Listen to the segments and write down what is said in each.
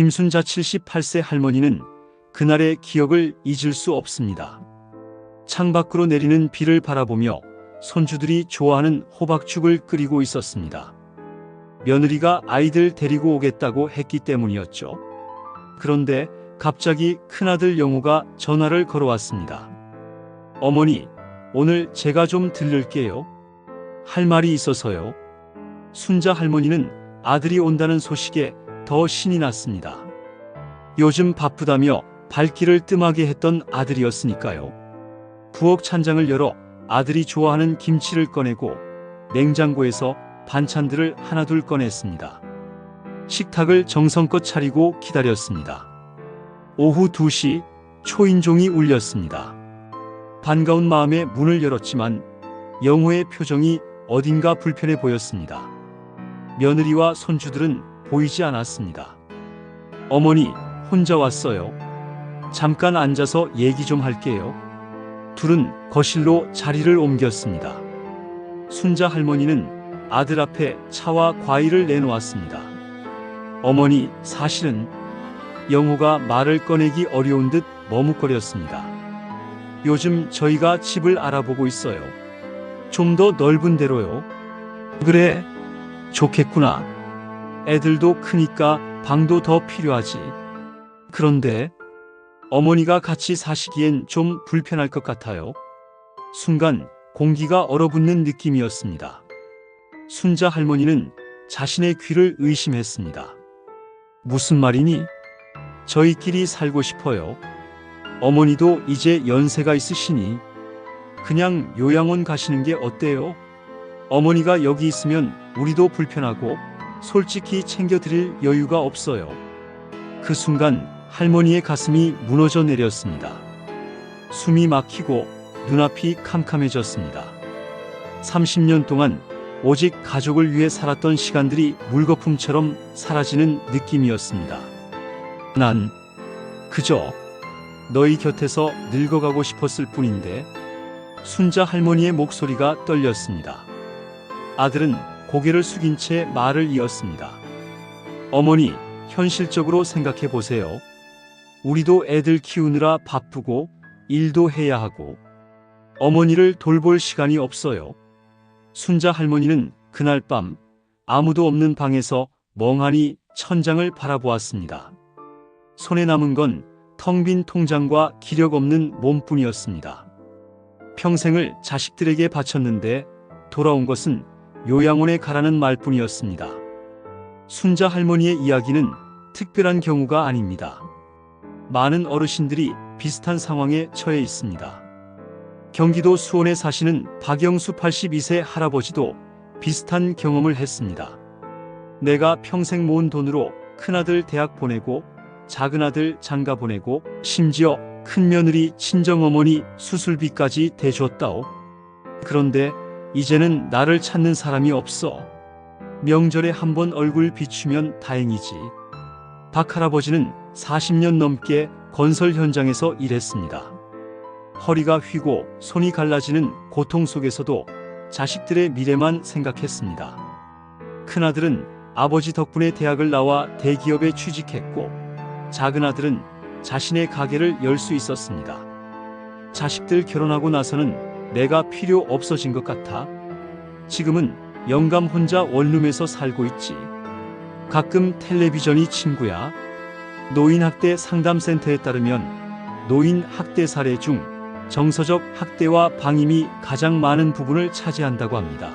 김순자 78세 할머니는 그날의 기억을 잊을 수 없습니다. 창밖으로 내리는 비를 바라보며 손주들이 좋아하는 호박죽을 끓이고 있었습니다. 며느리가 아이들 데리고 오겠다고 했기 때문이었죠. 그런데 갑자기 큰아들 영호가 전화를 걸어왔습니다. 어머니, 오늘 제가 좀 들를게요. 할 말이 있어서요. 순자 할머니는 아들이 온다는 소식에 더 신이 났습니다. 요즘 바쁘다며 발길을 뜸하게 했던 아들이었으니까요. 부엌 찬장을 열어 아들이 좋아하는 김치를 꺼내고 냉장고에서 반찬들을 하나둘 꺼냈습니다. 식탁을 정성껏 차리고 기다렸습니다. 오후 2시 초인종이 울렸습니다. 반가운 마음에 문을 열었지만 영호의 표정이 어딘가 불편해 보였습니다. 며느리와 손주들은 보이지 않았습니다. 어머니, 혼자 왔어요. 잠깐 앉아서 얘기 좀 할게요. 둘은 거실로 자리를 옮겼습니다. 순자 할머니는 아들 앞에 차와 과일을 내놓았습니다. 어머니, 사실은 영호가 말을 꺼내기 어려운 듯 머뭇거렸습니다. 요즘 저희가 집을 알아보고 있어요. 좀 더 넓은 데로요. 그래, 좋겠구나. 애들도 크니까 방도 더 필요하지. 그런데 어머니가 같이 사시기엔 좀 불편할 것 같아요. 순간 공기가 얼어붙는 느낌이었습니다. 순자 할머니는 자신의 귀를 의심했습니다. 무슨 말이니? 저희끼리 살고 싶어요. 어머니도 이제 연세가 있으시니 그냥 요양원 가시는 게 어때요? 어머니가 여기 있으면 우리도 불편하고 솔직히 챙겨드릴 여유가 없어요. 그 순간 할머니의 가슴이 무너져 내렸습니다. 숨이 막히고 눈앞이 캄캄해졌습니다. 30년 동안 오직 가족을 위해 살았던 시간들이 물거품처럼 사라지는 느낌이었습니다. 난 그저 너희 곁에서 늙어가고 싶었을 뿐인데. 순자 할머니의 목소리가 떨렸습니다. 아들은 고개를 숙인 채 말을 이었습니다. 어머니, 현실적으로 생각해 보세요. 우리도 애들 키우느라 바쁘고 일도 해야 하고 어머니를 돌볼 시간이 없어요. 순자 할머니는 그날 밤 아무도 없는 방에서 멍하니 천장을 바라보았습니다. 손에 남은 건 텅 빈 통장과 기력 없는 몸뿐이었습니다. 평생을 자식들에게 바쳤는데 돌아온 것은 요양원에 가라는 말뿐이었습니다. 순자 할머니의 이야기는 특별한 경우가 아닙니다. 많은 어르신들이 비슷한 상황에 처해 있습니다. 경기도 수원에 사시는 박영수 82세 할아버지도 비슷한 경험을 했습니다. 내가 평생 모은 돈으로 큰아들 대학 보내고 작은아들 장가 보내고 심지어 큰며느리 친정어머니 수술비까지 대줬다오. 그런데 이제는 나를 찾는 사람이 없어. 명절에 한번 얼굴 비추면 다행이지. 박 할아버지는 40년 넘게 건설 현장에서 일했습니다. 허리가 휘고 손이 갈라지는 고통 속에서도 자식들의 미래만 생각했습니다. 큰아들은 아버지 덕분에 대학을 나와 대기업에 취직했고 작은아들은 자신의 가게를 열 수 있었습니다. 자식들 결혼하고 나서는 내가 필요 없어진 것 같아. 지금은 영감 혼자 원룸에서 살고 있지. 가끔 텔레비전이 친구야. 노인학대 상담센터에 따르면 노인 학대 사례 중 정서적 학대와 방임이 가장 많은 부분을 차지한다고 합니다.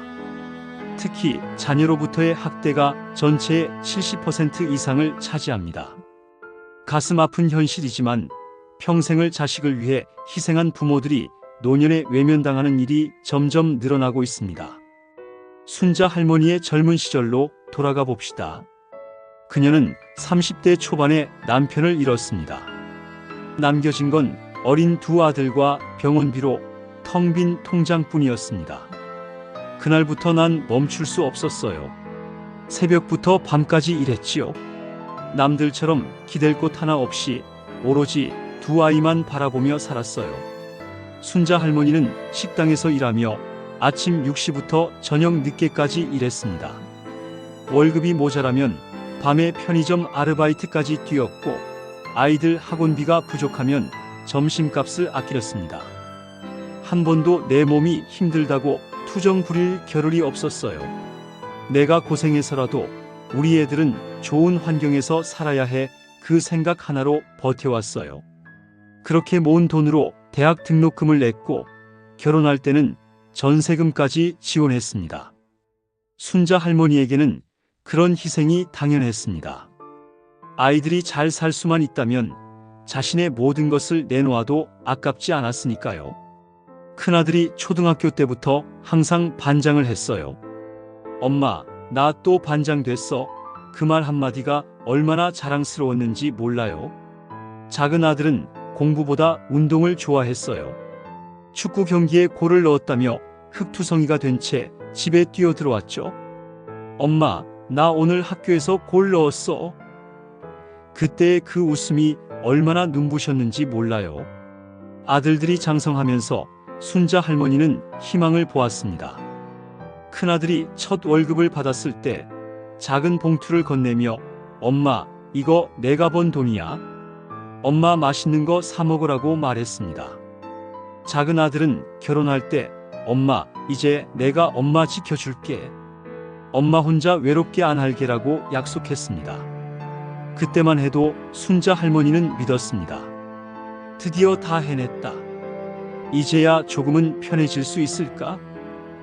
특히 자녀로부터의 학대가 전체의 70% 이상을 차지합니다. 가슴 아픈 현실이지만 평생을 자식을 위해 희생한 부모들이 노년에 외면당하는 일이 점점 늘어나고 있습니다. 순자 할머니의 젊은 시절로 돌아가 봅시다. 그녀는 30대 초반에 남편을 잃었습니다. 남겨진 건 어린 두 아들과 병원비로 텅 빈 통장뿐이었습니다. 그날부터 난 멈출 수 없었어요. 새벽부터 밤까지 일했지요. 남들처럼 기댈 곳 하나 없이 오로지 두 아이만 바라보며 살았어요. 순자 할머니는 식당에서 일하며 아침 6시부터 저녁 늦게까지 일했습니다. 월급이 모자라면 밤에 편의점 아르바이트까지 뛰었고 아이들 학원비가 부족하면 점심값을 아끼렸습니다. 한 번도 내 몸이 힘들다고 투정 부릴 겨를이 없었어요. 내가 고생해서라도 우리 애들은 좋은 환경에서 살아야 해 그 생각 하나로 버텨왔어요. 그렇게 모은 돈으로 대학 등록금을 냈고 결혼할 때는 전세금까지 지원했습니다. 순자 할머니에게는 그런 희생이 당연했습니다. 아이들이 잘 살 수만 있다면 자신의 모든 것을 내놓아도 아깝지 않았으니까요. 큰아들이 초등학교 때부터 항상 반장을 했어요. 엄마, 나 또 반장 됐어. 그 말 한마디가 얼마나 자랑스러웠는지 몰라요. 작은 아들은 공부보다 운동을 좋아했어요. 축구 경기에 골을 넣었다며 흙투성이가 된 채 집에 뛰어들어왔죠. 엄마, 나 오늘 학교에서 골 넣었어. 그때의 그 웃음이 얼마나 눈부셨는지 몰라요. 아들들이 장성하면서 순자 할머니는 희망을 보았습니다. 큰아들이 첫 월급을 받았을 때 작은 봉투를 건네며 엄마, 이거 내가 번 돈이야. 엄마 맛있는 거 사 먹으라고 말했습니다. 작은 아들은 결혼할 때 엄마, 이제 내가 엄마 지켜줄게. 엄마 혼자 외롭게 안 할게라고 약속했습니다. 그때만 해도 순자 할머니는 믿었습니다. 드디어 다 해냈다. 이제야 조금은 편해질 수 있을까?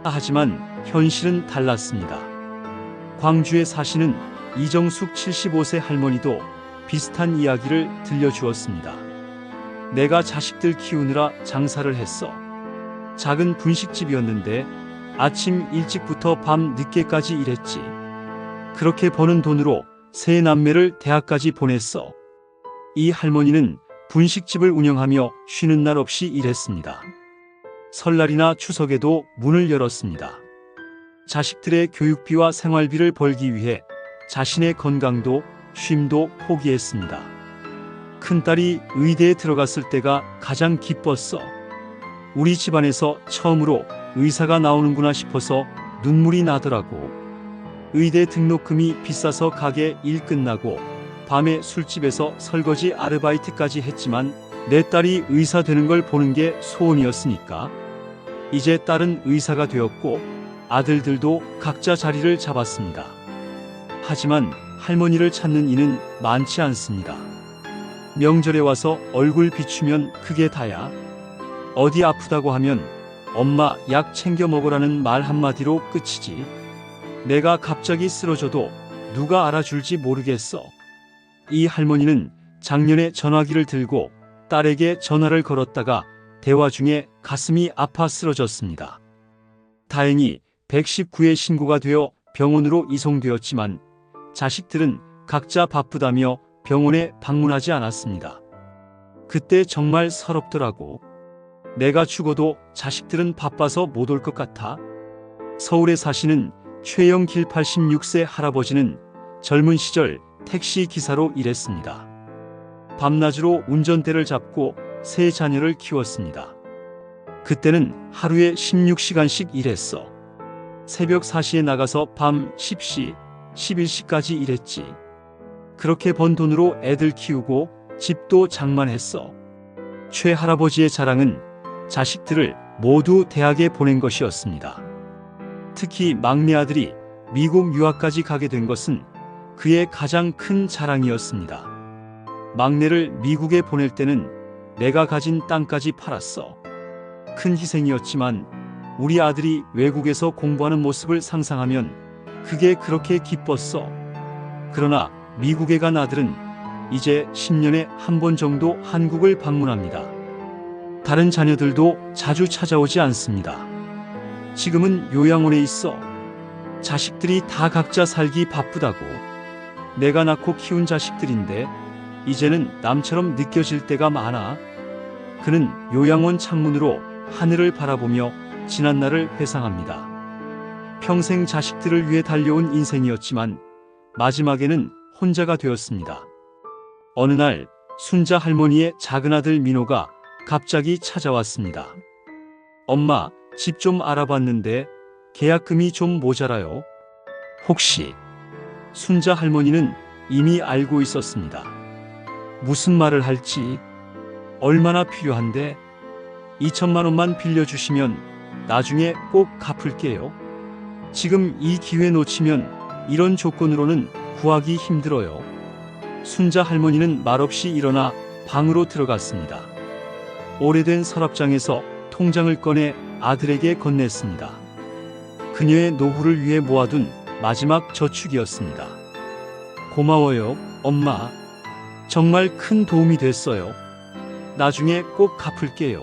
하지만 현실은 달랐습니다. 광주에 사시는 이정숙 75세 할머니도 비슷한 이야기를 들려주었습니다. 내가 자식들 키우느라 장사를 했어. 작은 분식집이었는데 아침 일찍부터 밤 늦게까지 일했지. 그렇게 버는 돈으로 세 남매를 대학까지 보냈어. 이 할머니는 분식집을 운영하며 쉬는 날 없이 일했습니다. 설날이나 추석에도 문을 열었습니다. 자식들의 교육비와 생활비를 벌기 위해 자신의 건강도 쉼도 포기했습니다. 큰딸이 의대에 들어갔을 때가 가장 기뻤어. 우리 집안에서 처음으로 의사가 나오는구나 싶어서 눈물이 나더라고. 의대 등록금이 비싸서 가게 일 끝나고 밤에 술집에서 설거지 아르바이트까지 했지만 내 딸이 의사 되는 걸 보는 게 소원이었으니까. 이제 딸은 의사가 되었고 아들들도 각자 자리를 잡았습니다. 하지만 할머니를 찾는 이는 많지 않습니다. 명절에 와서 얼굴 비추면 그게 다야. 어디 아프다고 하면 엄마 약 챙겨 먹으라는 말 한마디로 끝이지. 내가 갑자기 쓰러져도 누가 알아줄지 모르겠어. 이 할머니는 작년에 전화기를 들고 딸에게 전화를 걸었다가 대화 중에 가슴이 아파 쓰러졌습니다. 다행히 119에 신고가 되어 병원으로 이송되었지만 자식들은 각자 바쁘다며 병원에 방문하지 않았습니다. 그때 정말 서럽더라고. 내가 죽어도 자식들은 바빠서 못 올 것 같아. 서울에 사시는 최영길 86세 할아버지는 젊은 시절 택시 기사로 일했습니다. 밤낮으로 운전대를 잡고 세 자녀를 키웠습니다. 그때는 하루에 16시간씩 일했어. 새벽 4시에 나가서 밤 10시, 11시까지 일했지. 그렇게 번 돈으로 애들 키우고 집도 장만했어. 최 할아버지의 자랑은 자식들을 모두 대학에 보낸 것이었습니다. 특히 막내 아들이 미국 유학까지 가게 된 것은 그의 가장 큰 자랑이었습니다. 막내를 미국에 보낼 때는 내가 가진 땅까지 팔았어. 큰 희생이었지만 우리 아들이 외국에서 공부하는 모습을 상상하면 그게 그렇게 기뻤어. 그러나 미국에 간 아들은 이제 10년에 한 번 정도 한국을 방문합니다. 다른 자녀들도 자주 찾아오지 않습니다. 지금은 요양원에 있어. 자식들이 다 각자 살기 바쁘다고. 내가 낳고 키운 자식들인데 이제는 남처럼 느껴질 때가 많아. 그는 요양원 창문으로 하늘을 바라보며 지난 날을 회상합니다. 평생 자식들을 위해 달려온 인생이었지만 마지막에는 혼자가 되었습니다. 어느 날 순자 할머니의 작은 아들 민호가 갑자기 찾아왔습니다. 엄마, 집 좀 알아봤는데 계약금이 좀 모자라요. 혹시? 순자 할머니는 이미 알고 있었습니다. 무슨 말을 할지, 얼마나 필요한데, 2천만 원만 빌려주시면 나중에 꼭 갚을게요. 지금 이 기회 놓치면 이런 조건으로는 구하기 힘들어요. 순자 할머니는 말없이 일어나 방으로 들어갔습니다. 오래된 서랍장에서 통장을 꺼내 아들에게 건넸습니다. 그녀의 노후를 위해 모아둔 마지막 저축이었습니다. 고마워요, 엄마. 정말 큰 도움이 됐어요. 나중에 꼭 갚을게요.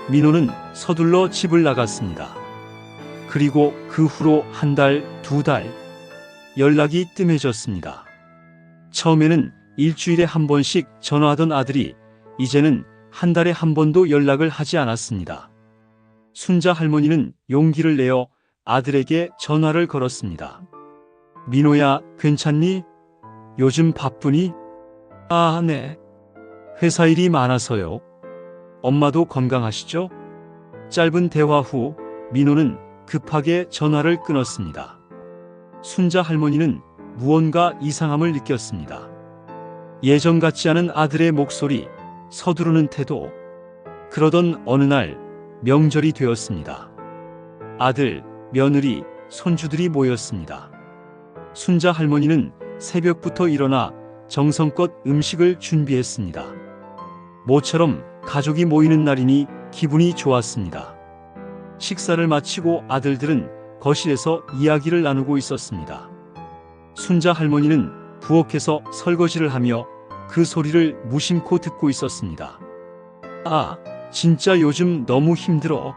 민호는 서둘러 집을 나갔습니다. 그리고 그 후로 한 달, 두 달, 연락이 뜸해졌습니다. 처음에는 일주일에 한 번씩 전화하던 아들이 이제는 한 달에 한 번도 연락을 하지 않았습니다. 순자 할머니는 용기를 내어 아들에게 전화를 걸었습니다. 민호야, 괜찮니? 요즘 바쁘니? 아, 네. 회사 일이 많아서요. 엄마도 건강하시죠? 짧은 대화 후 민호는 급하게 전화를 끊었습니다. 순자 할머니는 무언가 이상함을 느꼈습니다. 예전 같지 않은 아들의 목소리, 서두르는 태도. 그러던 어느 날 명절이 되었습니다. 아들, 며느리, 손주들이 모였습니다. 순자 할머니는 새벽부터 일어나 정성껏 음식을 준비했습니다. 모처럼 가족이 모이는 날이니 기분이 좋았습니다. 식사를 마치고 아들들은 거실에서 이야기를 나누고 있었습니다. 순자 할머니는 부엌에서 설거지를 하며 그 소리를 무심코 듣고 있었습니다. 아, 진짜 요즘 너무 힘들어.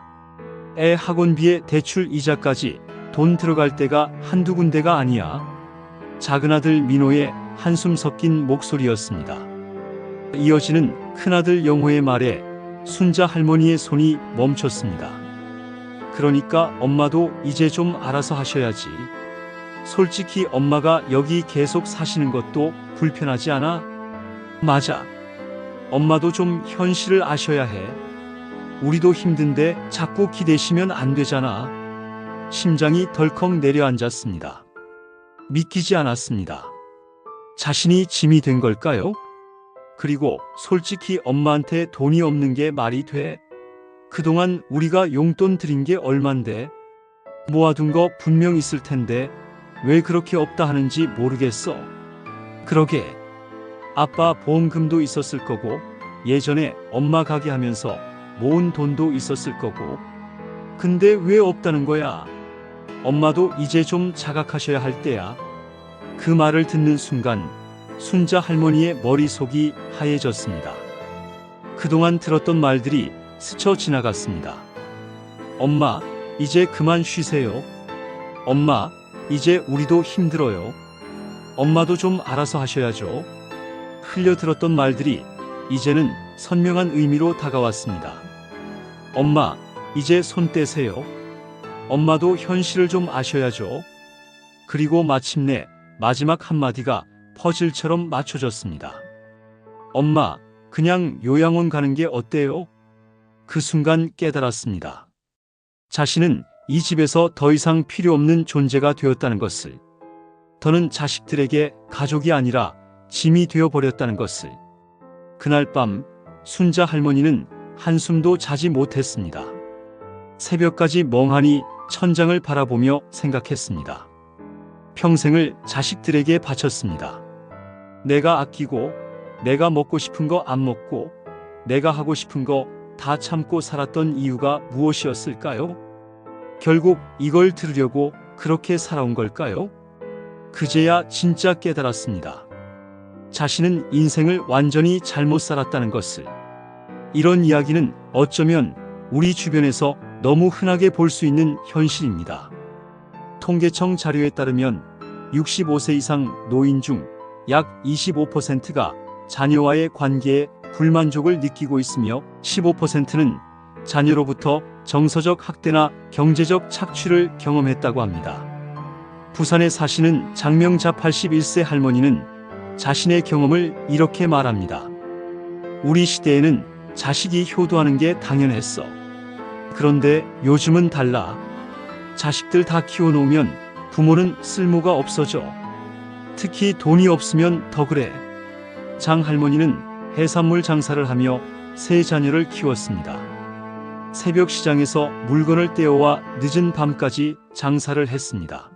애 학원비에 대출 이자까지 돈 들어갈 때가 한두 군데가 아니야. 작은 아들 민호의 한숨 섞인 목소리였습니다. 이어지는 큰아들 영호의 말에 순자 할머니의 손이 멈췄습니다. 그러니까 엄마도 이제 좀 알아서 하셔야지. 솔직히 엄마가 여기 계속 사시는 것도 불편하지 않아? 맞아. 엄마도 좀 현실을 아셔야 해. 우리도 힘든데 자꾸 기대시면 안 되잖아. 심장이 덜컥 내려앉았습니다. 믿기지 않았습니다. 자신이 짐이 된 걸까요? 그리고 솔직히 엄마한테 돈이 없는 게 말이 돼? 그동안 우리가 용돈 드린 게 얼만데? 모아둔 거 분명 있을 텐데 왜 그렇게 없다 하는지 모르겠어. 그러게. 아빠 보험금도 있었을 거고 예전에 엄마 가게 하면서 모은 돈도 있었을 거고. 근데 왜 없다는 거야? 엄마도 이제 좀 자각하셔야 할 때야. 그 말을 듣는 순간 순자 할머니의 머릿속이 하얘졌습니다. 그동안 들었던 말들이 스쳐 지나갔습니다. 엄마, 이제 그만 쉬세요. 엄마, 이제 우리도 힘들어요. 엄마도 좀 알아서 하셔야죠. 흘려들었던 말들이 이제는 선명한 의미로 다가왔습니다. 엄마, 이제 손 떼세요. 엄마도 현실을 좀 아셔야죠. 그리고 마침내 마지막 한마디가 퍼즐처럼 맞춰졌습니다. 엄마, 그냥 요양원 가는 게 어때요? 그 순간 깨달았습니다. 자신은 이 집에서 더 이상 필요 없는 존재가 되었다는 것을. 더는 자식들에게 가족이 아니라 짐이 되어버렸다는 것을. 그날 밤 순자 할머니는 한숨도 자지 못했습니다. 새벽까지 멍하니 천장을 바라보며 생각했습니다. 평생을 자식들에게 바쳤습니다. 내가 아끼고, 내가 먹고 싶은 거 안 먹고, 내가 하고 싶은 거 다 참고 살았던 이유가 무엇이었을까요? 결국 이걸 들으려고 그렇게 살아온 걸까요? 그제야 진짜 깨달았습니다. 자신은 인생을 완전히 잘못 살았다는 것을. 이런 이야기는 어쩌면 우리 주변에서 너무 흔하게 볼 수 있는 현실입니다. 통계청 자료에 따르면 65세 이상 노인 중 약 25%가 자녀와의 관계에 불만족을 느끼고 있으며 15%는 자녀로부터 정서적 학대나 경제적 착취를 경험했다고 합니다. 부산에 사시는 장명자 81세 할머니는 자신의 경험을 이렇게 말합니다. 우리 시대에는 자식이 효도하는 게 당연했어. 그런데 요즘은 달라. 자식들 다 키워놓으면 부모는 쓸모가 없어져. 특히 돈이 없으면 더 그래. 장 할머니는 해산물 장사를 하며 세 자녀를 키웠습니다. 새벽 시장에서 물건을 떼어와 늦은 밤까지 장사를 했습니다.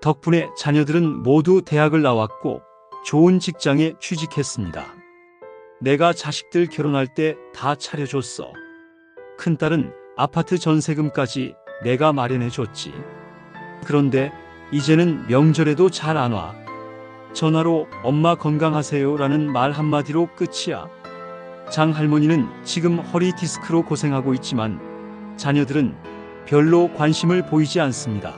덕분에 자녀들은 모두 대학을 나왔고 좋은 직장에 취직했습니다. 내가 자식들 결혼할 때 다 차려줬어. 큰딸은 아파트 전세금까지 내가 마련해줬지. 그런데 이제는 명절에도 잘 안 와. 전화로 엄마 건강하세요라는 말 한마디로 끝이야. 장 할머니는 지금 허리 디스크로 고생하고 있지만 자녀들은 별로 관심을 보이지 않습니다.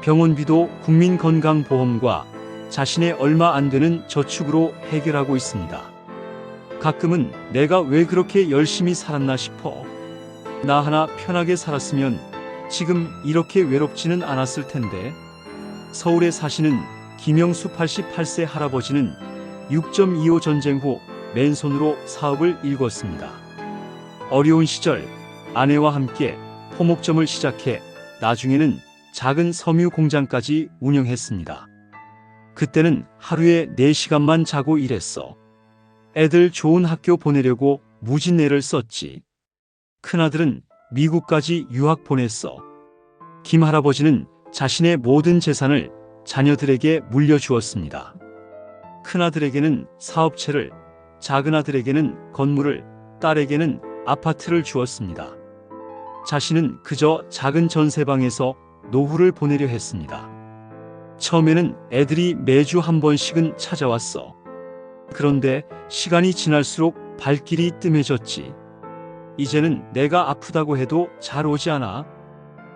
병원비도 국민건강보험과 자신의 얼마 안 되는 저축으로 해결하고 있습니다. 가끔은 내가 왜 그렇게 열심히 살았나 싶어. 나 하나 편하게 살았으면 지금 이렇게 외롭지는 않았을 텐데. 서울에 사시는 김영수 88세 할아버지는 6.25 전쟁 후 맨손으로 사업을 일궜습니다. 어려운 시절 아내와 함께 포목점을 시작해 나중에는 작은 섬유 공장까지 운영했습니다. 그때는 하루에 4시간만 자고 일했어. 애들 좋은 학교 보내려고 무진애를 썼지. 큰아들은 미국까지 유학 보냈어. 김 할아버지는 자신의 모든 재산을 자녀들에게 물려주었습니다. 큰아들에게는 사업체를, 작은아들에게는 건물을, 딸에게는 아파트를 주었습니다. 자신은 그저 작은 전세방에서 노후를 보내려 했습니다. 처음에는 애들이 매주 한 번씩은 찾아왔어. 그런데 시간이 지날수록 발길이 뜸해졌지. 이제는 내가 아프다고 해도 잘 오지 않아.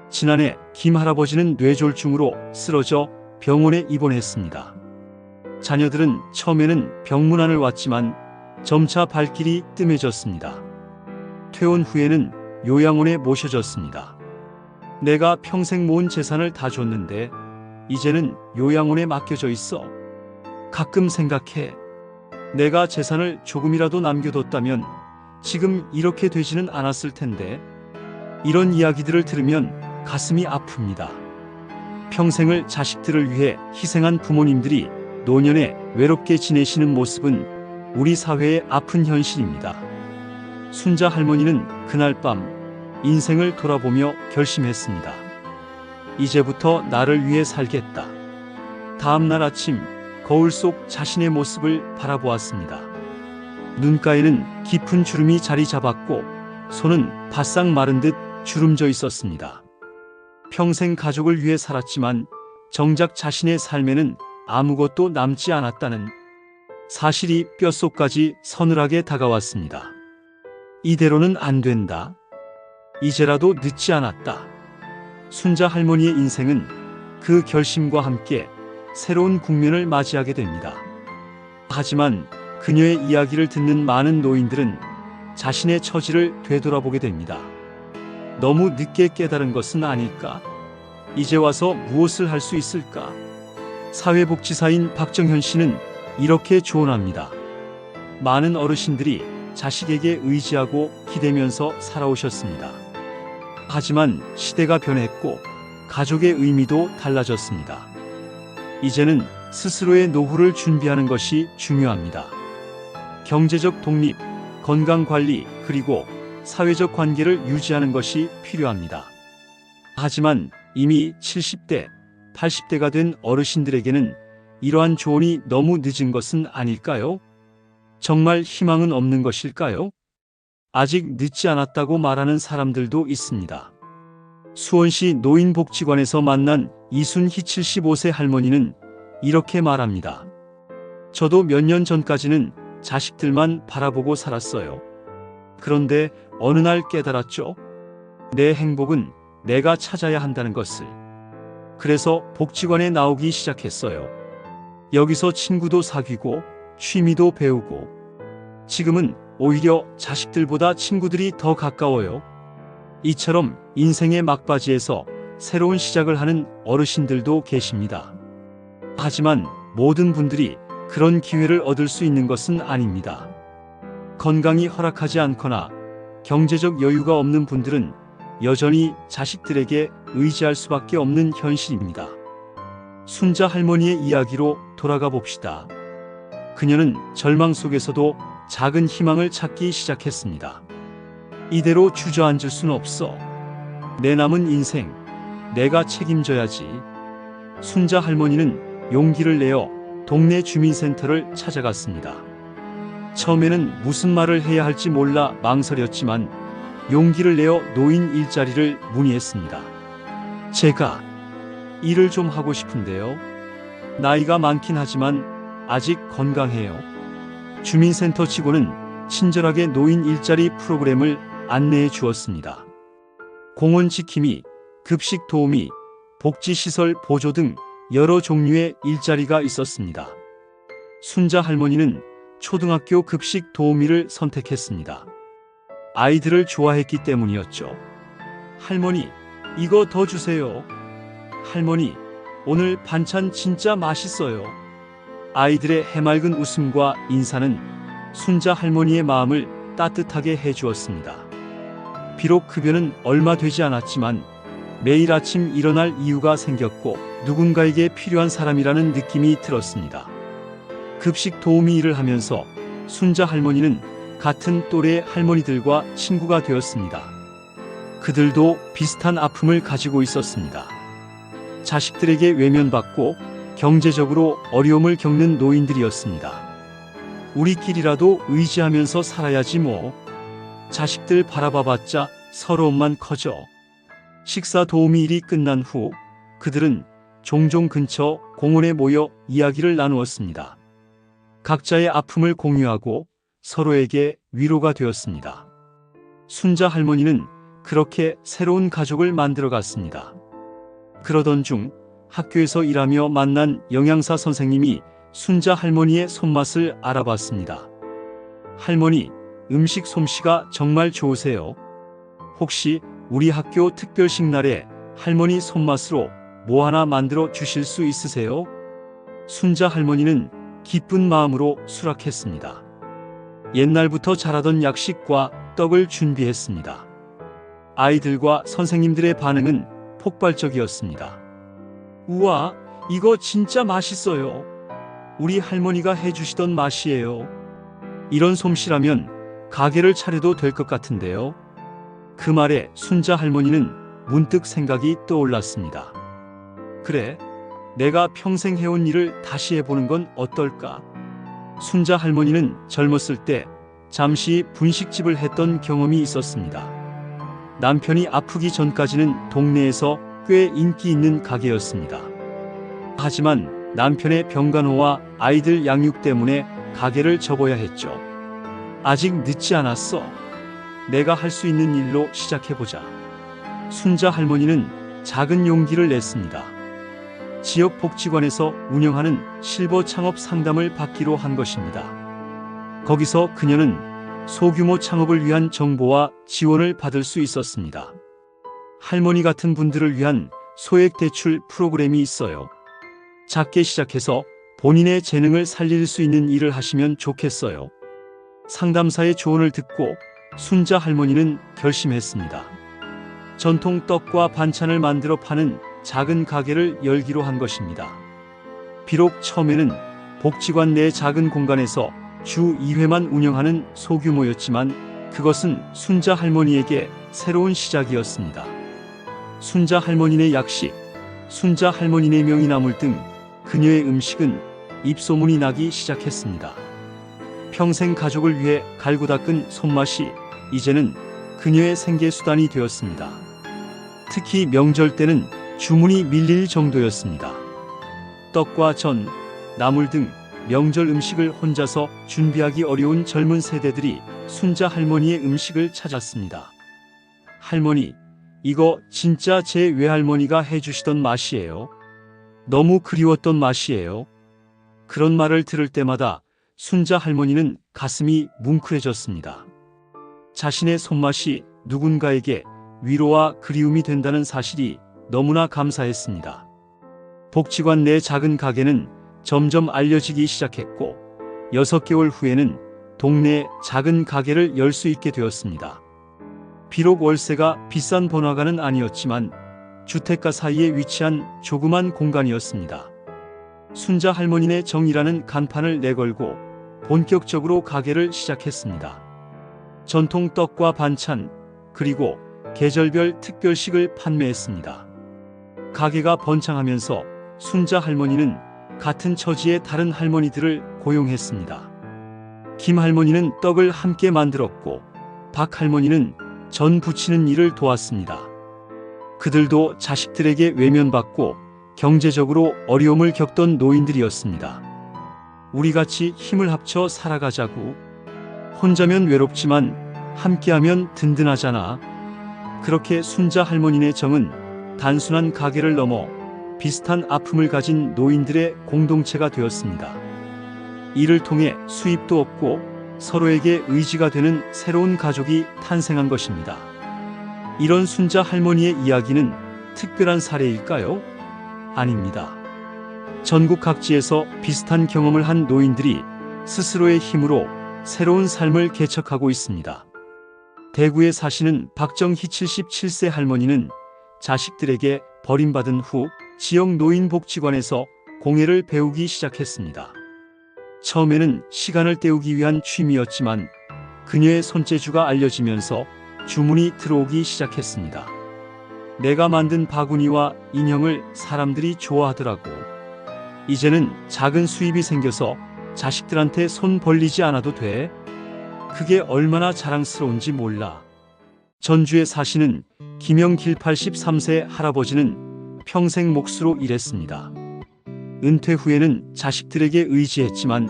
지난해 김 할아버지는 뇌졸중으로 쓰러져 병원에 입원했습니다. 자녀들은 처음에는 병문안을 왔지만 점차 발길이 뜸해졌습니다. 퇴원 후에는 요양원에 모셔졌습니다. 내가 평생 모은 재산을 다 줬는데 이제는 요양원에 맡겨져 있어. 가끔 생각해. 내가 재산을 조금이라도 남겨뒀다면 지금 이렇게 되지는 않았을 텐데. 이런 이야기들을 들으면 가슴이 아픕니다. 평생을 자식들을 위해 희생한 부모님들이 노년에 외롭게 지내시는 모습은 우리 사회의 아픈 현실입니다. 순자 할머니는 그날 밤 인생을 돌아보며 결심했습니다. 이제부터 나를 위해 살겠다. 다음 날 아침 거울 속 자신의 모습을 바라보았습니다. 눈가에는 깊은 주름이 자리 잡았고 손은 바싹 마른 듯 주름져 있었습니다. 평생 가족을 위해 살았지만 정작 자신의 삶에는 아무것도 남지 않았다는 사실이 뼛속까지 서늘하게 다가왔습니다. 이대로는 안 된다. 이제라도 늦지 않았다. 순자 할머니의 인생은 그 결심과 함께 새로운 국면을 맞이하게 됩니다. 하지만 그녀의 이야기를 듣는 많은 노인들은 자신의 처지를 되돌아보게 됩니다. 너무 늦게 깨달은 것은 아닐까? 이제 와서 무엇을 할 수 있을까? 사회복지사인 박정현 씨는 이렇게 조언합니다. 많은 어르신들이 자식에게 의지하고 기대면서 살아오셨습니다. 하지만 시대가 변했고 가족의 의미도 달라졌습니다. 이제는 스스로의 노후를 준비하는 것이 중요합니다. 경제적 독립, 건강관리, 그리고 사회적 관계를 유지하는 것이 필요합니다. 하지만 이미 70대, 80대가 된 어르신들에게는 이러한 조언이 너무 늦은 것은 아닐까요? 정말 희망은 없는 것일까요? 아직 늦지 않았다고 말하는 사람들도 있습니다. 수원시 노인복지관에서 만난 이순희 75세 할머니는 이렇게 말합니다. 저도 몇 년 전까지는 자식들만 바라보고 살았어요. 그런데 어느 날 깨달았죠. 내 행복은 내가 찾아야 한다는 것을. 그래서 복지관에 나오기 시작했어요. 여기서 친구도 사귀고 취미도 배우고 지금은 오히려 자식들보다 친구들이 더 가까워요. 이처럼 인생의 막바지에서 새로운 시작을 하는 어르신들도 계십니다. 하지만 모든 분들이 그런 기회를 얻을 수 있는 것은 아닙니다. 건강이 허락하지 않거나 경제적 여유가 없는 분들은 여전히 자식들에게 의지할 수밖에 없는 현실입니다. 순자 할머니의 이야기로 돌아가 봅시다. 그녀는 절망 속에서도 작은 희망을 찾기 시작했습니다. 이대로 주저앉을 순 없어. 내 남은 인생 내가 책임져야지. 순자 할머니는 용기를 내어 동네 주민센터를 찾아갔습니다. 처음에는 무슨 말을 해야 할지 몰라 망설였지만 용기를 내어 노인 일자리를 문의했습니다. 제가 일을 좀 하고 싶은데요. 나이가 많긴 하지만 아직 건강해요. 주민센터 직원은 친절하게 노인 일자리 프로그램을 안내해 주었습니다. 공원 지킴이, 급식 도우미, 복지시설 보조 등 여러 종류의 일자리가 있었습니다. 순자 할머니는 초등학교 급식 도우미를 선택했습니다. 아이들을 좋아했기 때문이었죠. 할머니, 이거 더 주세요. 할머니, 오늘 반찬 진짜 맛있어요. 아이들의 해맑은 웃음과 인사는 순자 할머니의 마음을 따뜻하게 해주었습니다. 비록 급여는 얼마 되지 않았지만 매일 아침 일어날 이유가 생겼고 누군가에게 필요한 사람이라는 느낌이 들었습니다. 급식 도우미 일을 하면서 순자 할머니는 같은 또래 할머니들과 친구가 되었습니다. 그들도 비슷한 아픔을 가지고 있었습니다. 자식들에게 외면받고 경제적으로 어려움을 겪는 노인들이었습니다. 우리끼리라도 의지하면서 살아야지 뭐. 자식들 바라봐봤자 서러움만 커져. 식사 도우미 일이 끝난 후 그들은 종종 근처 공원에 모여 이야기를 나누었습니다. 각자의 아픔을 공유하고 서로에게 위로가 되었습니다. 순자 할머니는 그렇게 새로운 가족을 만들어갔습니다. 그러던 중 학교에서 일하며 만난 영양사 선생님이 순자 할머니의 손맛을 알아봤습니다. 할머니, 음식 솜씨가 정말 좋으세요. 혹시 우리 학교 특별식 날에 할머니 손맛으로 뭐 하나 만들어 주실 수 있으세요? 순자 할머니는 기쁜 마음으로 수락했습니다. 옛날부터 잘하던 약식과 떡을 준비했습니다. 아이들과 선생님들의 반응은 폭발적이었습니다. 우와, 이거 진짜 맛있어요. 우리 할머니가 해주시던 맛이에요. 이런 솜씨라면 가게를 차려도 될 것 같은데요. 그 말에 순자 할머니는 문득 생각이 떠올랐습니다. 그래, 내가 평생 해온 일을 다시 해보는 건 어떨까? 순자 할머니는 젊었을 때 잠시 분식집을 했던 경험이 있었습니다. 남편이 아프기 전까지는 동네에서 꽤 인기 있는 가게였습니다. 하지만 남편의 병간호와 아이들 양육 때문에 가게를 접어야 했죠. 아직 늦지 않았어. 내가 할 수 있는 일로 시작해보자. 순자 할머니는 작은 용기를 냈습니다. 지역 복지관에서 운영하는 실버 창업 상담을 받기로 한 것입니다. 거기서 그녀는 소규모 창업을 위한 정보와 지원을 받을 수 있었습니다. 할머니 같은 분들을 위한 소액 대출 프로그램이 있어요. 작게 시작해서 본인의 재능을 살릴 수 있는 일을 하시면 좋겠어요. 상담사의 조언을 듣고 순자 할머니는 결심했습니다. 전통 떡과 반찬을 만들어 파는 작은 가게를 열기로 한 것입니다. 비록 처음에는 복지관 내 작은 공간에서 주 2회만 운영하는 소규모였지만 그것은 순자 할머니에게 새로운 시작이었습니다. 순자 할머니네 약식, 순자 할머니네 명이나물 등 그녀의 음식은 입소문이 나기 시작했습니다. 평생 가족을 위해 갈고 닦은 손맛이 이제는 그녀의 생계수단이 되었습니다. 특히 명절 때는 주문이 밀릴 정도였습니다. 떡과 전, 나물 등 명절 음식을 혼자서 준비하기 어려운 젊은 세대들이 순자 할머니의 음식을 찾았습니다. 할머니, 이거 진짜 제 외할머니가 해주시던 맛이에요. 너무 그리웠던 맛이에요. 그런 말을 들을 때마다 순자 할머니는 가슴이 뭉클해졌습니다. 자신의 손맛이 누군가에게 위로와 그리움이 된다는 사실이 너무나 감사했습니다. 복지관 내 작은 가게는 점점 알려지기 시작했고 6개월 후에는 동네 작은 가게를 열 수 있게 되었습니다. 비록 월세가 비싼 번화가는 아니었지만 주택가 사이에 위치한 조그만 공간이었습니다. 순자 할머니네 정이라는 간판을 내걸고 본격적으로 가게를 시작했습니다. 전통 떡과 반찬, 그리고 계절별 특별식을 판매했습니다. 가게가 번창하면서 순자 할머니는 같은 처지의 다른 할머니들을 고용했습니다. 김 할머니는 떡을 함께 만들었고 박 할머니는 전 부치는 일을 도왔습니다. 그들도 자식들에게 외면받고 경제적으로 어려움을 겪던 노인들이었습니다. 우리 같이 힘을 합쳐 살아가자고. 혼자면 외롭지만 함께하면 든든하잖아. 그렇게 순자 할머니네 정은 단순한 가게를 넘어 비슷한 아픔을 가진 노인들의 공동체가 되었습니다. 이를 통해 수입도 얻고 서로에게 의지가 되는 새로운 가족이 탄생한 것입니다. 이런 순자 할머니의 이야기는 특별한 사례일까요? 아닙니다. 전국 각지에서 비슷한 경험을 한 노인들이 스스로의 힘으로 새로운 삶을 개척하고 있습니다. 대구에 사시는 박정희 77세 할머니는 자식들에게 버림받은 후 지역 노인복지관에서 공예를 배우기 시작했습니다. 처음에는 시간을 때우기 위한 취미였지만 그녀의 손재주가 알려지면서 주문이 들어오기 시작했습니다. 내가 만든 바구니와 인형을 사람들이 좋아하더라고. 이제는 작은 수입이 생겨서 자식들한테 손 벌리지 않아도 돼. 그게 얼마나 자랑스러운지 몰라. 전주에 사시는 김영길 83세 할아버지는 평생 몫으로 일했습니다. 은퇴 후에는 자식들에게 의지했지만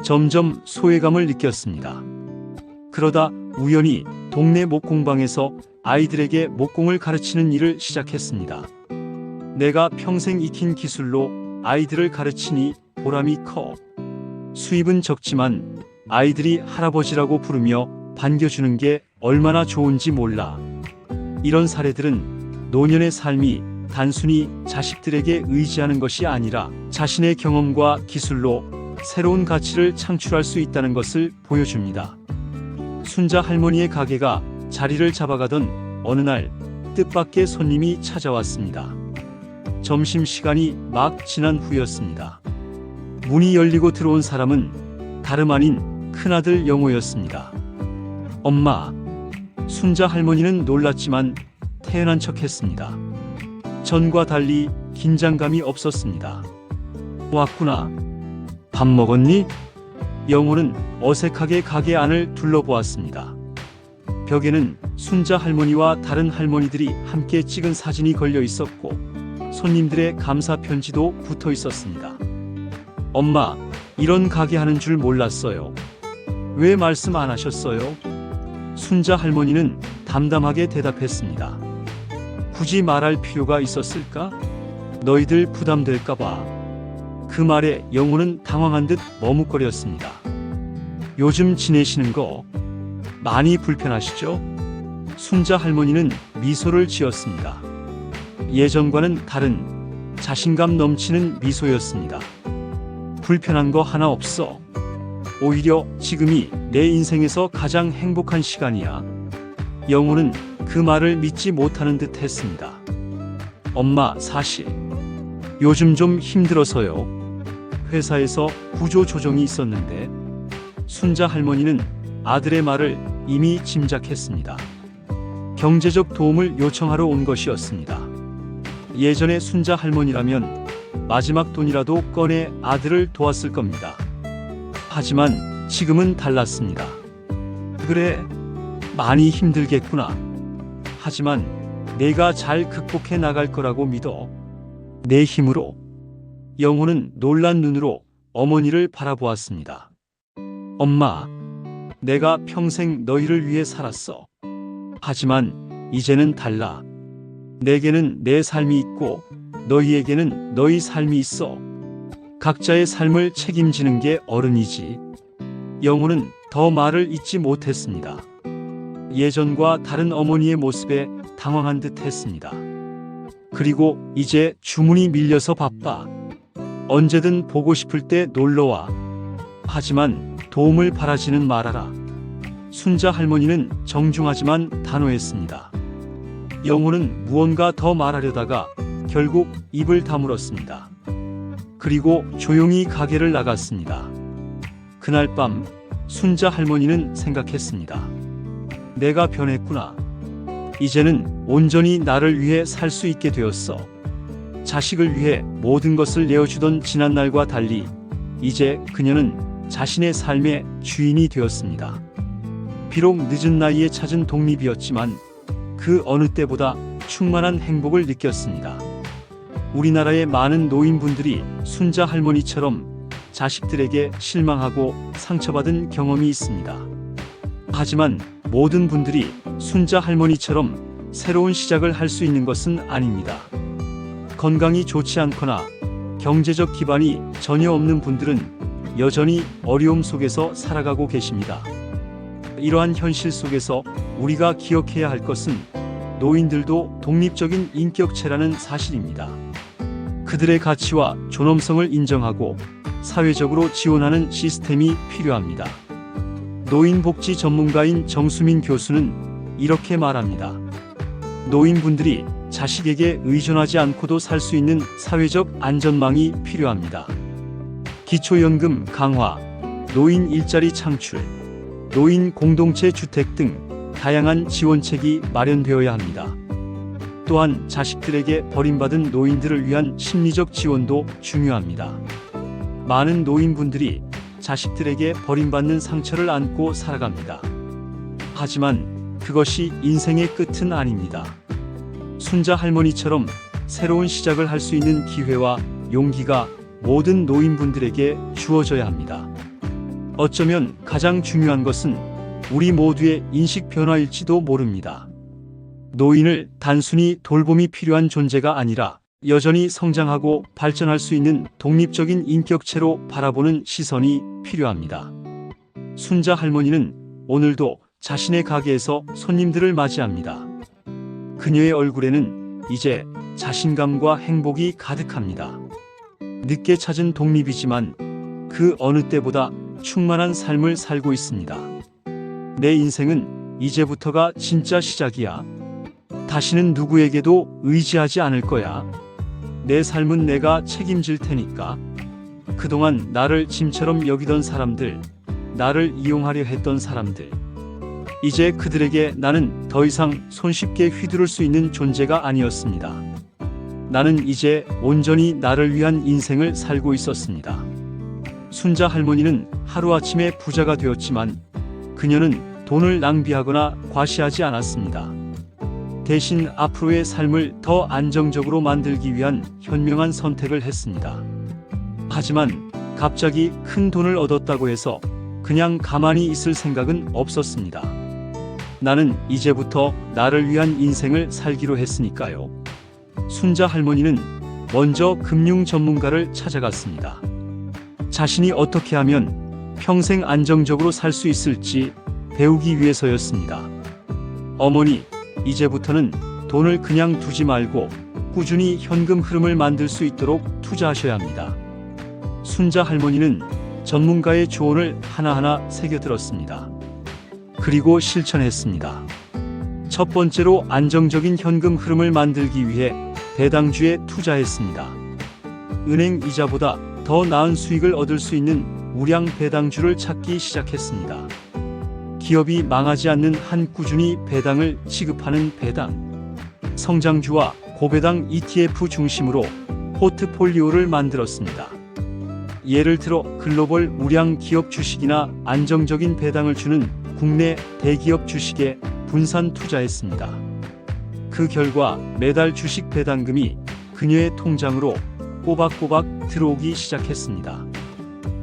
점점 소외감을 느꼈습니다. 그러다 우연히 동네 목공방에서 아이들에게 목공을 가르치는 일을 시작했습니다. 내가 평생 익힌 기술로 아이들을 가르치니 보람이 커. 수입은 적지만 아이들이 할아버지라고 부르며 반겨주는 게 얼마나 좋은지 몰라. 이런 사례들은 노년의 삶이 단순히 자식들에게 의지하는 것이 아니라 자신의 경험과 기술로 새로운 가치를 창출할 수 있다는 것을 보여줍니다. 순자 할머니의 가게가 자리를 잡아가던 어느 날 뜻밖의 손님이 찾아왔습니다. 점심시간이 막 지난 후였습니다. 문이 열리고 들어온 사람은 다름 아닌 큰아들 영호였습니다. 엄마, 순자 할머니는 놀랐지만 태연한 척했습니다. 전과 달리 긴장감이 없었습니다. 왔구나. 밥 먹었니? 영호는 어색하게 가게 안을 둘러보았습니다. 벽에는 순자 할머니와 다른 할머니들이 함께 찍은 사진이 걸려 있었고 손님들의 감사 편지도 붙어 있었습니다. 엄마, 이런 가게 하는 줄 몰랐어요. 왜 말씀 안 하셨어요? 순자 할머니는 담담하게 대답했습니다. 굳이 말할 필요가 있었을까? 너희들 부담될까봐. 그 말에 영호는 당황한 듯 머뭇거렸습니다. 요즘 지내시는 거 많이 불편하시죠? 순자 할머니는 미소를 지었습니다. 예전과는 다른 자신감 넘치는 미소였습니다. 불편한 거 하나 없어. 오히려 지금이 내 인생에서 가장 행복한 시간이야. 영호는 그 말을 믿지 못하는 듯 했습니다. 엄마, 사실 요즘 좀 힘들어서요. 회사에서 구조 조정이 있었는데. 순자 할머니는 아들의 말을 이미 짐작했습니다. 경제적 도움을 요청하러 온 것이었습니다. 예전에 순자 할머니라면 마지막 돈이라도 꺼내 아들을 도왔을 겁니다. 하지만 지금은 달랐습니다. 그래, 많이 힘들겠구나. 하지만 내가 잘 극복해 나갈 거라고 믿어. 내 힘으로. 영호는 놀란 눈으로 어머니를 바라보았습니다. 엄마, 내가 평생 너희를 위해 살았어. 하지만 이제는 달라. 내게는 내 삶이 있고 너희에게는 너희 삶이 있어. 각자의 삶을 책임지는 게 어른이지. 영호는 더 말을 잇지 못했습니다. 예전과 다른 어머니의 모습에 당황한 듯 했습니다. 그리고 이제 주문이 밀려서 바빠. 언제든 보고 싶을 때 놀러와. 하지만 도움을 바라지는 말아라. 순자 할머니는 정중하지만 단호했습니다. 영호는 무언가 더 말하려다가 결국 입을 다물었습니다. 그리고 조용히 가게를 나갔습니다. 그날 밤 순자 할머니는 생각했습니다. 내가 변했구나. 이제는 온전히 나를 위해 살 수 있게 되었어. 자식을 위해 모든 것을 내어주던 지난날과 달리 이제 그녀는 자신의 삶의 주인이 되었습니다. 비록 늦은 나이에 찾은 독립이었지만 그 어느 때보다 충만한 행복을 느꼈습니다. 우리나라의 많은 노인분들이 순자 할머니처럼 자식들에게 실망하고 상처받은 경험이 있습니다. 하지만 모든 분들이 순자 할머니처럼 새로운 시작을 할 수 있는 것은 아닙니다. 건강이 좋지 않거나 경제적 기반이 전혀 없는 분들은 여전히 어려움 속에서 살아가고 계십니다. 이러한 현실 속에서 우리가 기억해야 할 것은 노인들도 독립적인 인격체라는 사실입니다. 그들의 가치와 존엄성을 인정하고 사회적으로 지원하는 시스템이 필요합니다. 노인복지 전문가인 정수민 교수는 이렇게 말합니다. 노인분들이 자식에게 의존하지 않고도 살 수 있는 사회적 안전망이 필요합니다. 기초연금 강화, 노인 일자리 창출, 노인 공동체 주택 등 다양한 지원책이 마련되어야 합니다. 또한 자식들에게 버림받은 노인들을 위한 심리적 지원도 중요합니다. 많은 노인분들이 자식들에게 버림받는 상처를 안고 살아갑니다. 하지만 그것이 인생의 끝은 아닙니다. 순자 할머니처럼 새로운 시작을 할 수 있는 기회와 용기가 모든 노인분들에게 주어져야 합니다. 어쩌면 가장 중요한 것은 우리 모두의 인식 변화일지도 모릅니다. 노인을 단순히 돌봄이 필요한 존재가 아니라 여전히 성장하고 발전할 수 있는 독립적인 인격체로 바라보는 시선이 필요합니다. 순자 할머니는 오늘도 자신의 가게에서 손님들을 맞이합니다. 그녀의 얼굴에는 이제 자신감과 행복이 가득합니다. 늦게 찾은 독립이지만 그 어느 때보다 충만한 삶을 살고 있습니다. 내 인생은 이제부터가 진짜 시작이야. 다시는 누구에게도 의지하지 않을 거야. 내 삶은 내가 책임질 테니까. 그동안 나를 짐처럼 여기던 사람들, 나를 이용하려 했던 사람들, 이제 그들에게 나는 더 이상 손쉽게 휘두를 수 있는 존재가 아니었습니다. 나는 이제 온전히 나를 위한 인생을 살고 있었습니다. 순자 할머니는 하루아침에 부자가 되었지만 그녀는 돈을 낭비하거나 과시하지 않았습니다. 대신 앞으로의 삶을 더 안정적으로 만들기 위한 현명한 선택을 했습니다. 하지만 갑자기 큰 돈을 얻었다고 해서 그냥 가만히 있을 생각은 없었습니다. 나는 이제부터 나를 위한 인생을 살기로 했으니까요. 순자 할머니는 먼저 금융 전문가를 찾아갔습니다. 자신이 어떻게 하면 평생 안정적으로 살 수 있을지 배우기 위해서였습니다. 어머니, 이제부터는 돈을 그냥 두지 말고 꾸준히 현금 흐름을 만들 수 있도록 투자하셔야 합니다. 순자 할머니는 전문가의 조언을 하나하나 새겨들었습니다. 그리고 실천했습니다. 첫 번째로 안정적인 현금 흐름을 만들기 위해 배당주에 투자했습니다. 은행 이자보다 더 나은 수익을 얻을 수 있는 우량 배당주를 찾기 시작했습니다. 기업이 망하지 않는 한 꾸준히 배당을 지급하는 배당, 성장주와 고배당 ETF 중심으로 포트폴리오를 만들었습니다. 예를 들어 글로벌 우량 기업 주식이나 안정적인 배당을 주는 국내 대기업 주식에 분산 투자했습니다. 그 결과 매달 주식 배당금이 그녀의 통장으로 꼬박꼬박 들어오기 시작했습니다.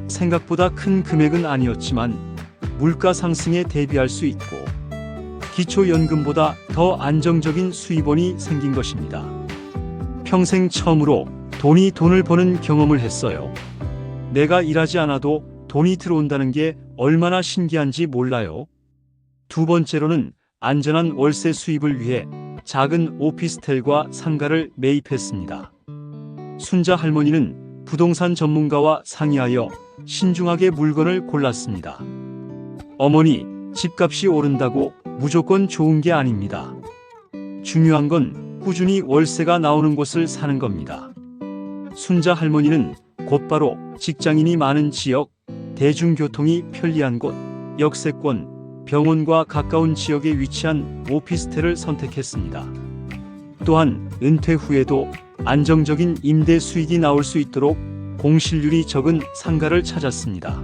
생각보다 큰 금액은 아니었지만 물가 상승에 대비할 수 있고 기초연금보다 더 안정적인 수입원이 생긴 것입니다. 평생 처음으로 돈을 버는 경험을 했어요. 내가 일하지 않아도 돈이 들어온다는 게 얼마나 신기한지 몰라요. 두 번째로는 안전한 월세 수입을 위해 작은 오피스텔과 상가를 매입했습니다. 순자 할머니는 부동산 전문가와 상의하여 신중하게 물건을 골랐습니다. 어머니, 집값이 오른다고 무조건 좋은 게 아닙니다. 중요한 건 꾸준히 월세가 나오는 곳을 사는 겁니다. 순자 할머니는 곧바로 직장인이 많은 지역, 대중교통이 편리한 곳, 역세권, 병원과 가까운 지역에 위치한 오피스텔을 선택했습니다. 또한 은퇴 후에도 안정적인 임대 수익이 나올 수 있도록 공실률이 적은 상가를 찾았습니다.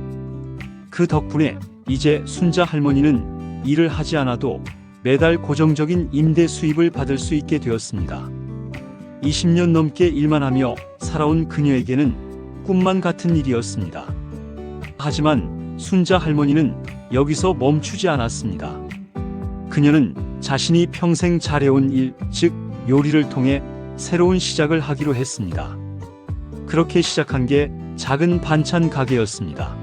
그 덕분에 이제 순자 할머니는 일을 하지 않아도 매달 고정적인 임대 수입을 받을 수 있게 되었습니다. 20년 넘게 일만 하며 살아온 그녀에게는 꿈만 같은 일이었습니다. 하지만 순자 할머니는 여기서 멈추지 않았습니다. 그녀는 자신이 평생 잘해온 일, 즉 요리를 통해 새로운 시작을 하기로 했습니다. 그렇게 시작한 게 작은 반찬 가게였습니다.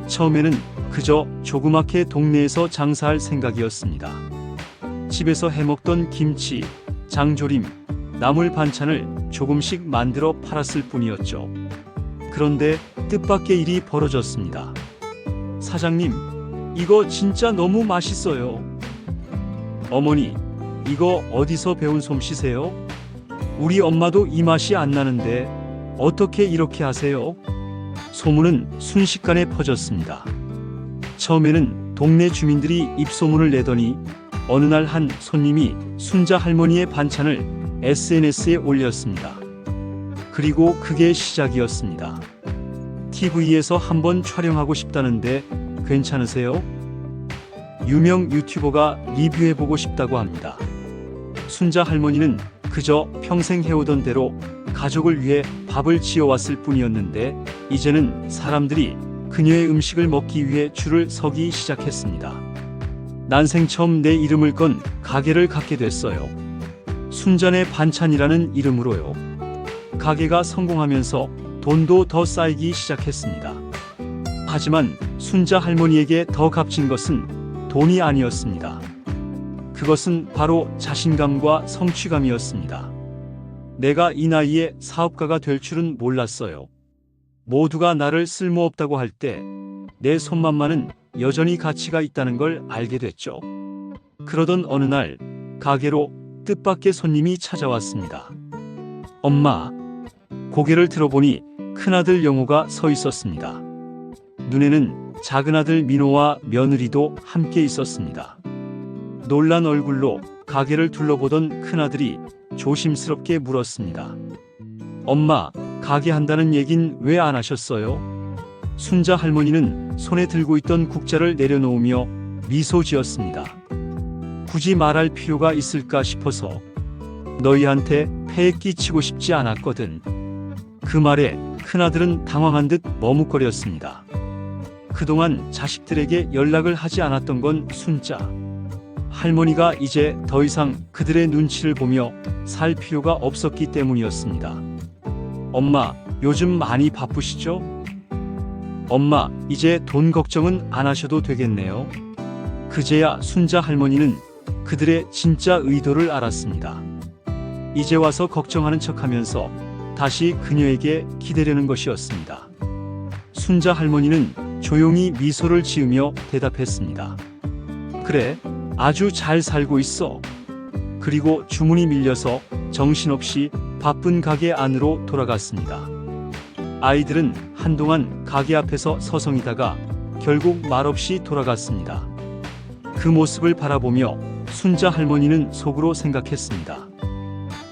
처음에는 그저 조그맣게 동네에서 장사할 생각이었습니다. 집에서 해먹던 김치, 장조림, 나물 반찬을 조금씩 만들어 팔았을 뿐이었죠. 그런데 뜻밖의 일이 벌어졌습니다. 사장님, 이거 진짜 너무 맛있어요. 어머니, 이거 어디서 배운 솜씨세요? 우리 엄마도 이 맛이 안 나는데 어떻게 이렇게 하세요? 소문은 순식간에 퍼졌습니다. 처음에는 동네 주민들이 입소문을 내더니 어느 날 한 손님이 순자 할머니의 반찬을 SNS에 올렸습니다. 그리고 그게 시작이었습니다. TV에서 한번 촬영하고 싶다는데 괜찮으세요? 유명 유튜버가 리뷰해보고 싶다고 합니다. 순자 할머니는 그저 평생 해오던 대로 가족을 위해 밥을 지어왔을 뿐이었는데 이제는 사람들이 그녀의 음식을 먹기 위해 줄을 서기 시작했습니다. 난생 처음 내 이름을 건 가게를 갖게 됐어요. 순자네 반찬이라는 이름으로요. 가게가 성공하면서 돈도 더 쌓이기 시작했습니다. 하지만 순자 할머니에게 더 값진 것은 돈이 아니었습니다. 그것은 바로 자신감과 성취감이었습니다. 내가 이 나이에 사업가가 될 줄은 몰랐어요. 모두가 나를 쓸모없다고 할 때 내 손맛만은 여전히 가치가 있다는 걸 알게 됐죠. 그러던 어느 날 가게로 뜻밖의 손님이 찾아왔습니다. 엄마. 고개를 들어보니 큰아들 영호가 서 있었습니다. 눈에는 작은아들 민호와 며느리도 함께 있었습니다. 놀란 얼굴로 가게를 둘러보던 큰아들이 조심스럽게 물었습니다. 엄마, 가게 한다는 얘긴 왜 안 하셨어요? 순자 할머니는 손에 들고 있던 국자를 내려놓으며 미소 지었습니다. 굳이 말할 필요가 있을까 싶어서 너희한테 폐에 끼치고 싶지 않았거든. 그 말에 큰아들은 당황한 듯 머뭇거렸습니다. 그동안 자식들에게 연락을 하지 않았던 건 순자 할머니가 이제 더 이상 그들의 눈치를 보며 살 필요가 없었기 때문이었습니다. 엄마, 요즘 많이 바쁘시죠? 엄마, 이제 돈 걱정은 안 하셔도 되겠네요. 그제야 순자 할머니는 그들의 진짜 의도를 알았습니다. 이제 와서 걱정하는 척하면서 다시 그녀에게 기대려는 것이었습니다. 순자 할머니는 조용히 미소를 지으며 대답했습니다. 그래, 아주 잘 살고 있어. 그리고 주문이 밀려서 정신없이 바쁜 가게 안으로 돌아갔습니다. 아이들은 한동안 가게 앞에서 서성이다가 결국 말없이 돌아갔습니다. 그 모습을 바라보며 순자 할머니는 속으로 생각했습니다.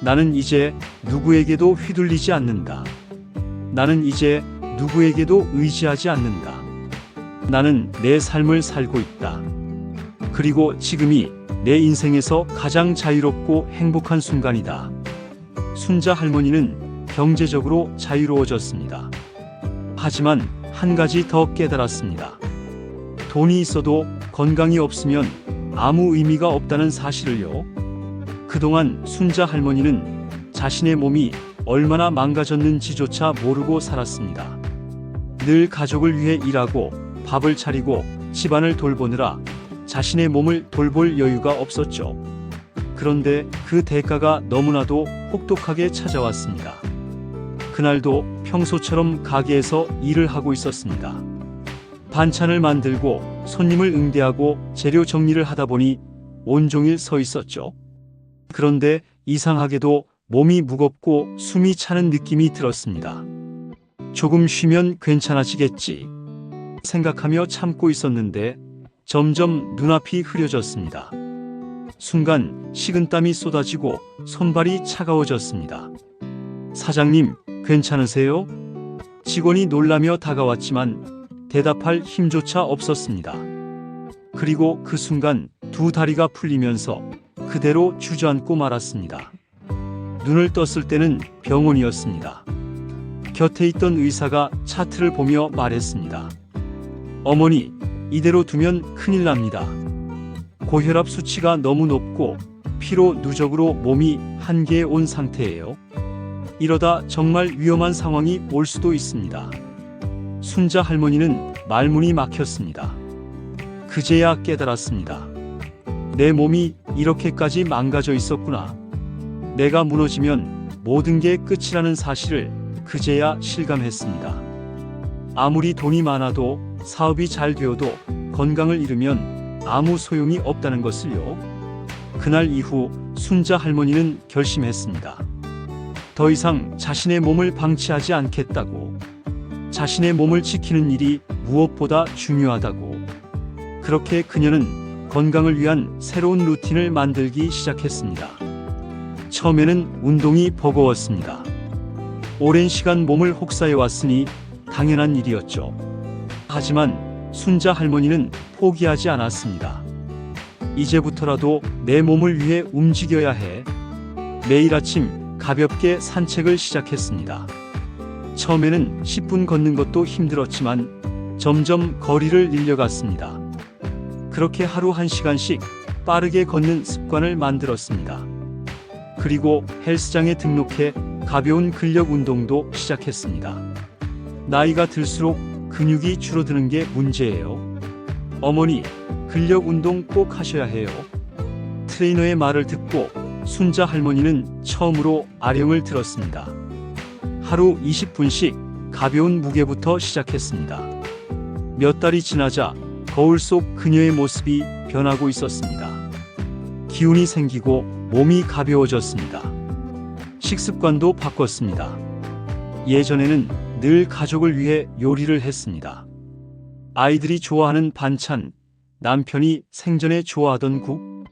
나는 이제 누구에게도 휘둘리지 않는다. 나는 이제 누구에게도 의지하지 않는다. 나는 내 삶을 살고 있다. 그리고 지금이 내 인생에서 가장 자유롭고 행복한 순간이다. 순자 할머니는 경제적으로 자유로워졌습니다. 하지만 한 가지 더 깨달았습니다. 돈이 있어도 건강이 없으면 아무 의미가 없다는 사실을요. 그동안 순자 할머니는 자신의 몸이 얼마나 망가졌는지조차 모르고 살았습니다. 늘 가족을 위해 일하고 밥을 차리고 집안을 돌보느라 자신의 몸을 돌볼 여유가 없었죠. 그런데 그 대가가 너무나도 혹독하게 찾아왔습니다. 그날도 평소처럼 가게에서 일을 하고 있었습니다. 반찬을 만들고 손님을 응대하고 재료 정리를 하다 보니 온종일 서 있었죠. 그런데 이상하게도 몸이 무겁고 숨이 차는 느낌이 들었습니다. 조금 쉬면 괜찮아지겠지 생각하며 참고 있었는데 점점 눈앞이 흐려졌습니다. 순간 식은땀이 쏟아지고 손발이 차가워졌습니다. 사장님, 괜찮으세요? 직원이 놀라며 다가왔지만 대답할 힘조차 없었습니다. 그리고 그 순간 두 다리가 풀리면서 그대로 주저앉고 말았습니다. 눈을 떴을 때는 병원이었습니다. 곁에 있던 의사가 차트를 보며 말했습니다. 어머니, 이대로 두면 큰일 납니다. 고혈압 수치가 너무 높고 피로 누적으로 몸이 한계에 온 상태예요. 이러다 정말 위험한 상황이 올 수도 있습니다. 순자 할머니는 말문이 막혔습니다. 그제야 깨달았습니다. 내 몸이 이렇게까지 망가져 있었구나. 내가 무너지면 모든 게 끝이라는 사실을 그제야 실감했습니다. 아무리 돈이 많아도 사업이 잘 되어도 건강을 잃으면 아무 소용이 없다는 것을요. 그날 이후 순자 할머니는 결심했습니다. 더 이상 자신의 몸을 방치하지 않겠다고. 자신의 몸을 지키는 일이 무엇보다 중요하다고. 그렇게 그녀는 건강을 위한 새로운 루틴을 만들기 시작했습니다. 처음에는 운동이 버거웠습니다. 오랜 시간 몸을 혹사해 왔으니 당연한 일이었죠. 하지만 순자 할머니는 포기하지 않았습니다. 이제부터라도 내 몸을 위해 움직여야 해. 매일 아침 가볍게 산책을 시작했습니다. 처음에는 10분 걷는 것도 힘들었지만 점점 거리를 늘려갔습니다. 그렇게 하루 1시간씩 빠르게 걷는 습관을 만들었습니다. 그리고 헬스장에 등록해 가벼운 근력 운동도 시작했습니다. 나이가 들수록 근육이 줄어드는 게 문제예요. 어머니, 근력 운동 꼭 하셔야 해요. 트레이너의 말을 듣고 순자 할머니는 처음으로 아령을 들었습니다. 하루 20분씩 가벼운 무게부터 시작했습니다. 몇 달이 지나자 거울 속 그녀의 모습이 변하고 있었습니다. 기운이 생기고 몸이 가벼워졌습니다. 식습관도 바꿨습니다. 예전에는 늘 가족을 위해 요리를 했습니다. 아이들이 좋아하는 반찬, 남편이 생전에 좋아하던 국.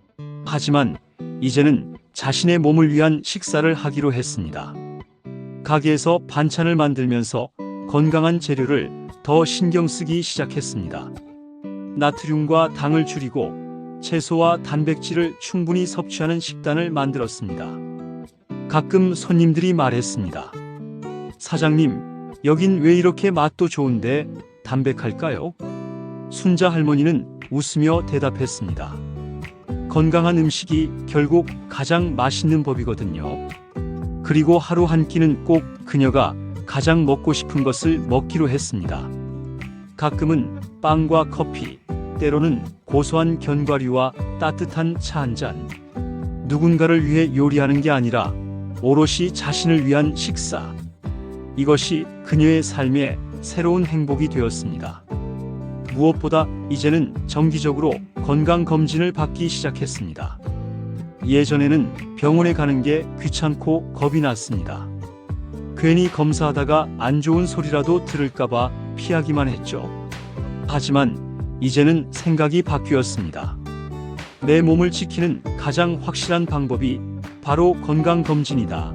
하지만 이제는 자신의 몸을 위한 식사를 하기로 했습니다. 가게에서 반찬을 만들면서 건강한 재료를 더 신경 쓰기 시작했습니다. 나트륨과 당을 줄이고 채소와 단백질을 충분히 섭취하는 식단을 만들었습니다. 가끔 손님들이 말했습니다. 사장님, 여긴 왜 이렇게 맛도 좋은데 담백할까요? 순자 할머니는 웃으며 대답했습니다. 건강한 음식이 결국 가장 맛있는 법이거든요. 그리고 하루 한 끼는 꼭 그녀가 가장 먹고 싶은 것을 먹기로 했습니다. 가끔은 빵과 커피, 때로는 고소한 견과류와 따뜻한 차 한 잔. 누군가를 위해 요리하는 게 아니라 오롯이 자신을 위한 식사. 이것이 그녀의 삶의 새로운 행복이 되었습니다. 무엇보다 이제는 정기적으로 건강검진을 받기 시작했습니다. 예전에는 병원에 가는 게 귀찮고 겁이 났습니다. 괜히 검사하다가 안 좋은 소리라도 들을까봐 피하기만 했죠. 하지만 이제는 생각이 바뀌었습니다. 내 몸을 지키는 가장 확실한 방법이 바로 건강검진이다.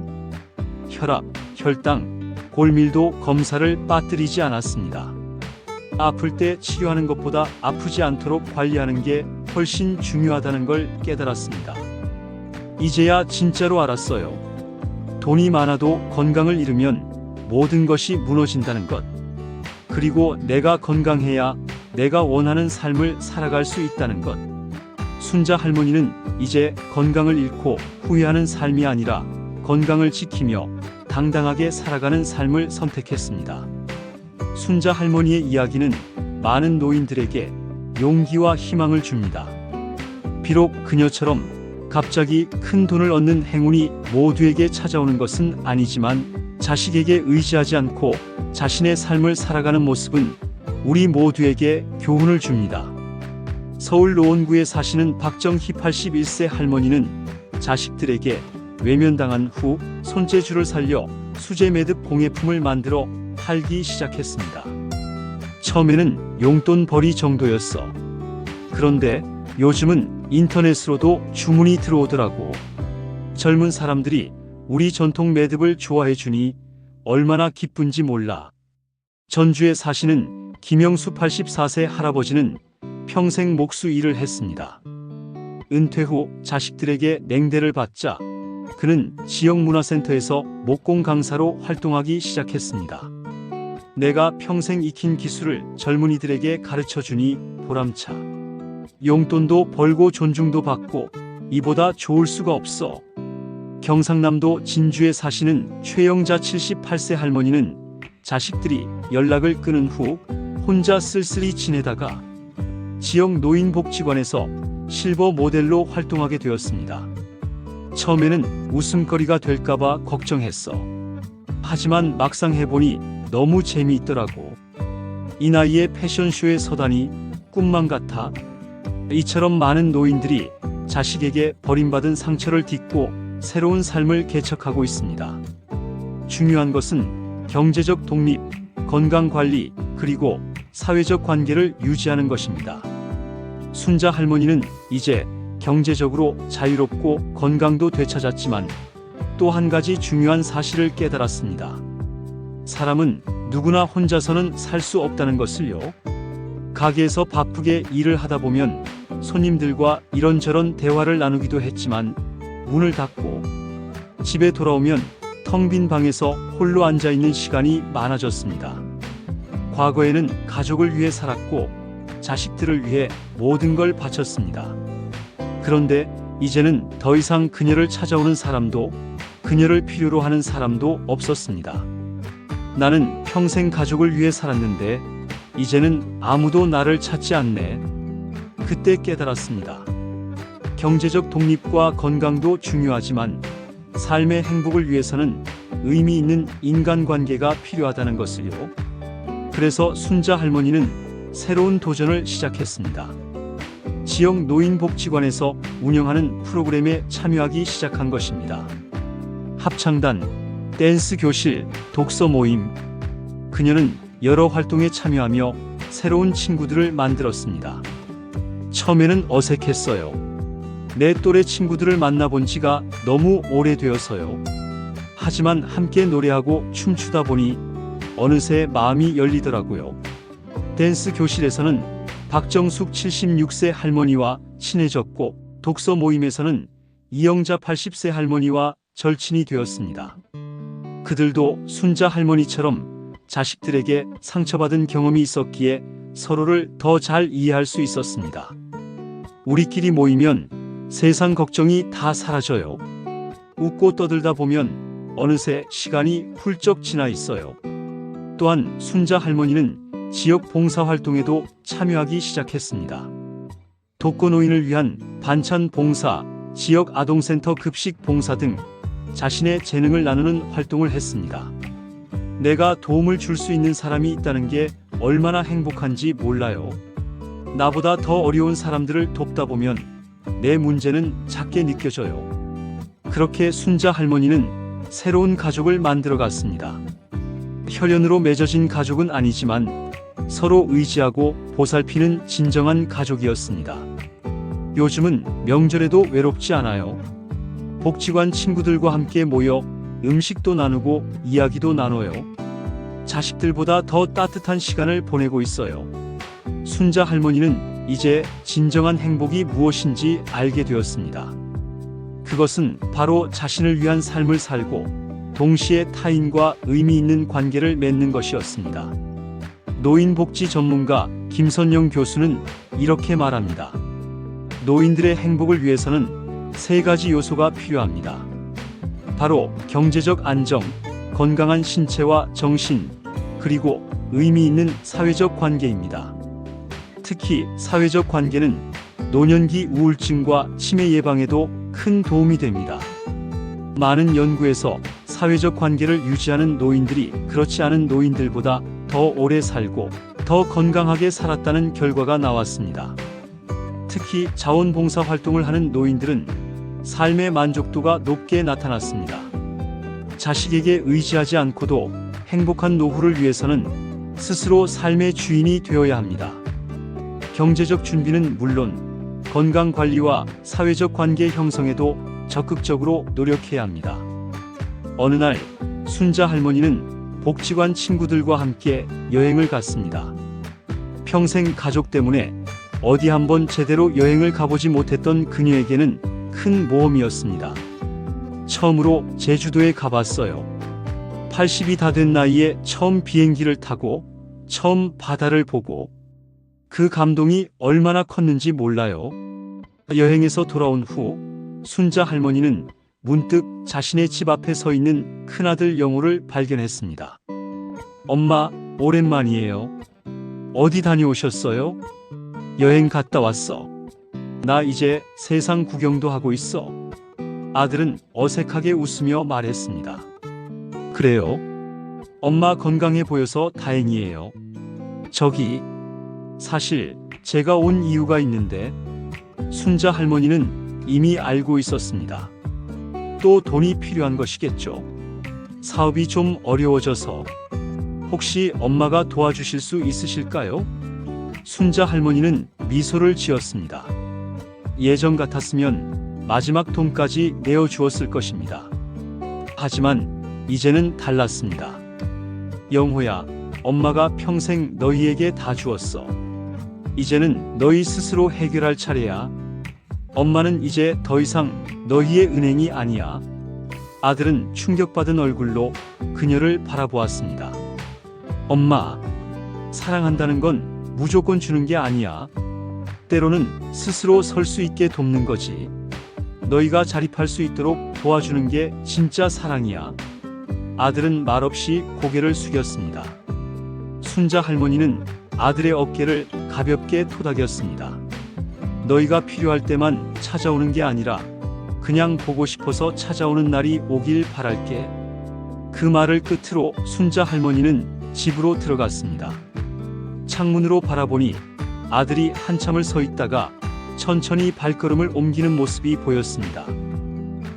혈압, 혈당, 골밀도 검사를 빠뜨리지 않았습니다. 아플 때 치료하는 것보다 아프지 않도록 관리하는 게 훨씬 중요하다는 걸 깨달았습니다. 이제야 진짜로 알았어요. 돈이 많아도 건강을 잃으면 모든 것이 무너진다는 것. 그리고 내가 건강해야 내가 원하는 삶을 살아갈 수 있다는 것. 순자 할머니는 이제 건강을 잃고 후회하는 삶이 아니라 건강을 지키며 당당하게 살아가는 삶을 선택했습니다. 순자 할머니의 이야기는 많은 노인들에게 용기와 희망을 줍니다. 비록 그녀처럼 갑자기 큰 돈을 얻는 행운이 모두에게 찾아오는 것은 아니지만 자식에게 의지하지 않고 자신의 삶을 살아가는 모습은 우리 모두에게 교훈을 줍니다. 서울 노원구에 사시는 박정희 81세 할머니는 자식들에게 외면당한 후 손재주를 살려 수제 매듭 공예품을 만들어 팔기 시작했습니다. 처음에는 용돈 벌이 정도였어. 그런데 요즘은 인터넷으로도 주문이 들어오더라고. 젊은 사람들이 우리 전통 매듭을 좋아해 주니 얼마나 기쁜지 몰라. 전주에 사시는 김영수 84세 할아버지는 평생 목수 일을 했습니다. 은퇴 후 자식들에게 냉대를 받자 그는 지역문화센터에서 목공 강사로 활동하기 시작했습니다. 내가 평생 익힌 기술을 젊은이들에게 가르쳐 주니 보람차. 용돈도 벌고 존중도 받고 이보다 좋을 수가 없어. 경상남도 진주에 사시는 최영자 78세 할머니는 자식들이 연락을 끊은 후 혼자 쓸쓸히 지내다가 지역 노인복지관에서 실버 모델로 활동하게 되었습니다. 처음에는 웃음거리가 될까봐 걱정했어. 하지만 막상 해보니 너무 재미있더라고. 이 나이에 패션쇼에 서다니 꿈만 같아. 이처럼 많은 노인들이 자식에게 버림받은 상처를 딛고 새로운 삶을 개척하고 있습니다. 중요한 것은 경제적 독립, 건강관리, 그리고 사회적 관계를 유지하는 것입니다. 순자 할머니는 이제 경제적으로 자유롭고 건강도 되찾았지만 또 한 가지 중요한 사실을 깨달았습니다. 사람은 누구나 혼자서는 살 수 없다는 것을요. 가게에서 바쁘게 일을 하다 보면 손님들과 이런저런 대화를 나누기도 했지만 문을 닫고 집에 돌아오면 텅 빈 방에서 홀로 앉아있는 시간이 많아졌습니다. 과거에는 가족을 위해 살았고 자식들을 위해 모든 걸 바쳤습니다. 그런데 이제는 더 이상 그녀를 찾아오는 사람도 그녀를 필요로 하는 사람도 없었습니다. 나는 평생 가족을 위해 살았는데 이제는 아무도 나를 찾지 않네. 그때 깨달았습니다. 경제적 독립과 건강도 중요하지만 삶의 행복을 위해서는 의미 있는 인간관계가 필요하다는 것을요. 그래서 순자 할머니는 새로운 도전을 시작했습니다. 지역 노인복지관에서 운영하는 프로그램에 참여하기 시작한 것입니다. 합창단, 댄스 교실, 독서 모임. 그녀는 여러 활동에 참여하며 새로운 친구들을 만들었습니다. 처음에는 어색했어요. 내 또래 친구들을 만나본 지가 너무 오래되어서요. 하지만 함께 노래하고 춤추다 보니 어느새 마음이 열리더라고요. 댄스 교실에서는 박정숙 76세 할머니와 친해졌고 독서 모임에서는 이영자 80세 할머니와 절친이 되었습니다. 그들도 순자 할머니처럼 자식들에게 상처받은 경험이 있었기에 서로를 더 잘 이해할 수 있었습니다. 우리끼리 모이면 세상 걱정이 다 사라져요. 웃고 떠들다 보면 어느새 시간이 훌쩍 지나 있어요. 또한 순자 할머니는 지역 봉사활동에도 참여하기 시작했습니다. 독거노인을 위한 반찬 봉사, 지역 아동센터 급식 봉사 등 자신의 재능을 나누는 활동을 했습니다. 내가 도움을 줄 수 있는 사람이 있다는 게 얼마나 행복한지 몰라요. 나보다 더 어려운 사람들을 돕다 보면 내 문제는 작게 느껴져요. 그렇게 순자 할머니는 새로운 가족을 만들어갔습니다. 혈연으로 맺어진 가족은 아니지만 서로 의지하고 보살피는 진정한 가족이었습니다. 요즘은 명절에도 외롭지 않아요. 복지관 친구들과 함께 모여 음식도 나누고 이야기도 나눠요. 자식들보다 더 따뜻한 시간을 보내고 있어요. 순자 할머니는 이제 진정한 행복이 무엇인지 알게 되었습니다. 그것은 바로 자신을 위한 삶을 살고 동시에 타인과 의미 있는 관계를 맺는 것이었습니다. 노인복지 전문가 김선영 교수는 이렇게 말합니다. 노인들의 행복을 위해서는 세 가지 요소가 필요합니다. 바로 경제적 안정, 건강한 신체와 정신, 그리고 의미 있는 사회적 관계입니다. 특히 사회적 관계는 노년기 우울증과 치매 예방에도 큰 도움이 됩니다. 많은 연구에서 사회적 관계를 유지하는 노인들이 그렇지 않은 노인들보다 더 오래 살고 더 건강하게 살았다는 결과가 나왔습니다. 특히 자원봉사 활동을 하는 노인들은 삶의 만족도가 높게 나타났습니다. 자식에게 의지하지 않고도 행복한 노후를 위해서는 스스로 삶의 주인이 되어야 합니다. 경제적 준비는 물론 건강 관리와 사회적 관계 형성에도 적극적으로 노력해야 합니다. 어느 날 순자 할머니는 복지관 친구들과 함께 여행을 갔습니다. 평생 가족 때문에 어디 한번 제대로 여행을 가보지 못했던 그녀에게는 큰 모험이었습니다. 처음으로 제주도에 가봤어요. 80이 다 된 나이에 처음 비행기를 타고 처음 바다를 보고 그 감동이 얼마나 컸는지 몰라요. 여행에서 돌아온 후 순자 할머니는 문득 자신의 집 앞에 서 있는 큰아들 영호를 발견했습니다. 엄마, 오랜만이에요. 어디 다녀오셨어요? 여행 갔다 왔어. 나 이제 세상 구경도 하고 있어. 아들은 어색하게 웃으며 말했습니다. 그래요? 엄마 건강해 보여서 다행이에요. 저기, 사실 제가 온 이유가 있는데 순자 할머니는 이미 알고 있었습니다. 또 돈이 필요한 것이겠죠. 사업이 좀 어려워져서 혹시 엄마가 도와주실 수 있으실까요? 순자 할머니는 미소를 지었습니다. 예전 같았으면 마지막 돈까지 내어주었을 것입니다. 하지만 이제는 달랐습니다. 영호야, 엄마가 평생 너희에게 다 주었어. 이제는 너희 스스로 해결할 차례야. 엄마는 이제 더 이상 너희의 은행이 아니야. 아들은 충격받은 얼굴로 그녀를 바라보았습니다. 엄마, 사랑한다는 건 무조건 주는 게 아니야. 때로는 스스로 설 수 있게 돕는 거지. 너희가 자립할 수 있도록 도와주는 게 진짜 사랑이야. 아들은 말없이 고개를 숙였습니다. 순자 할머니는 아들의 어깨를 가볍게 토닥였습니다. 너희가 필요할 때만 찾아오는 게 아니라 그냥 보고 싶어서 찾아오는 날이 오길 바랄게. 그 말을 끝으로 순자 할머니는 집으로 들어갔습니다. 창문으로 바라보니 아들이 한참을 서 있다가 천천히 발걸음을 옮기는 모습이 보였습니다.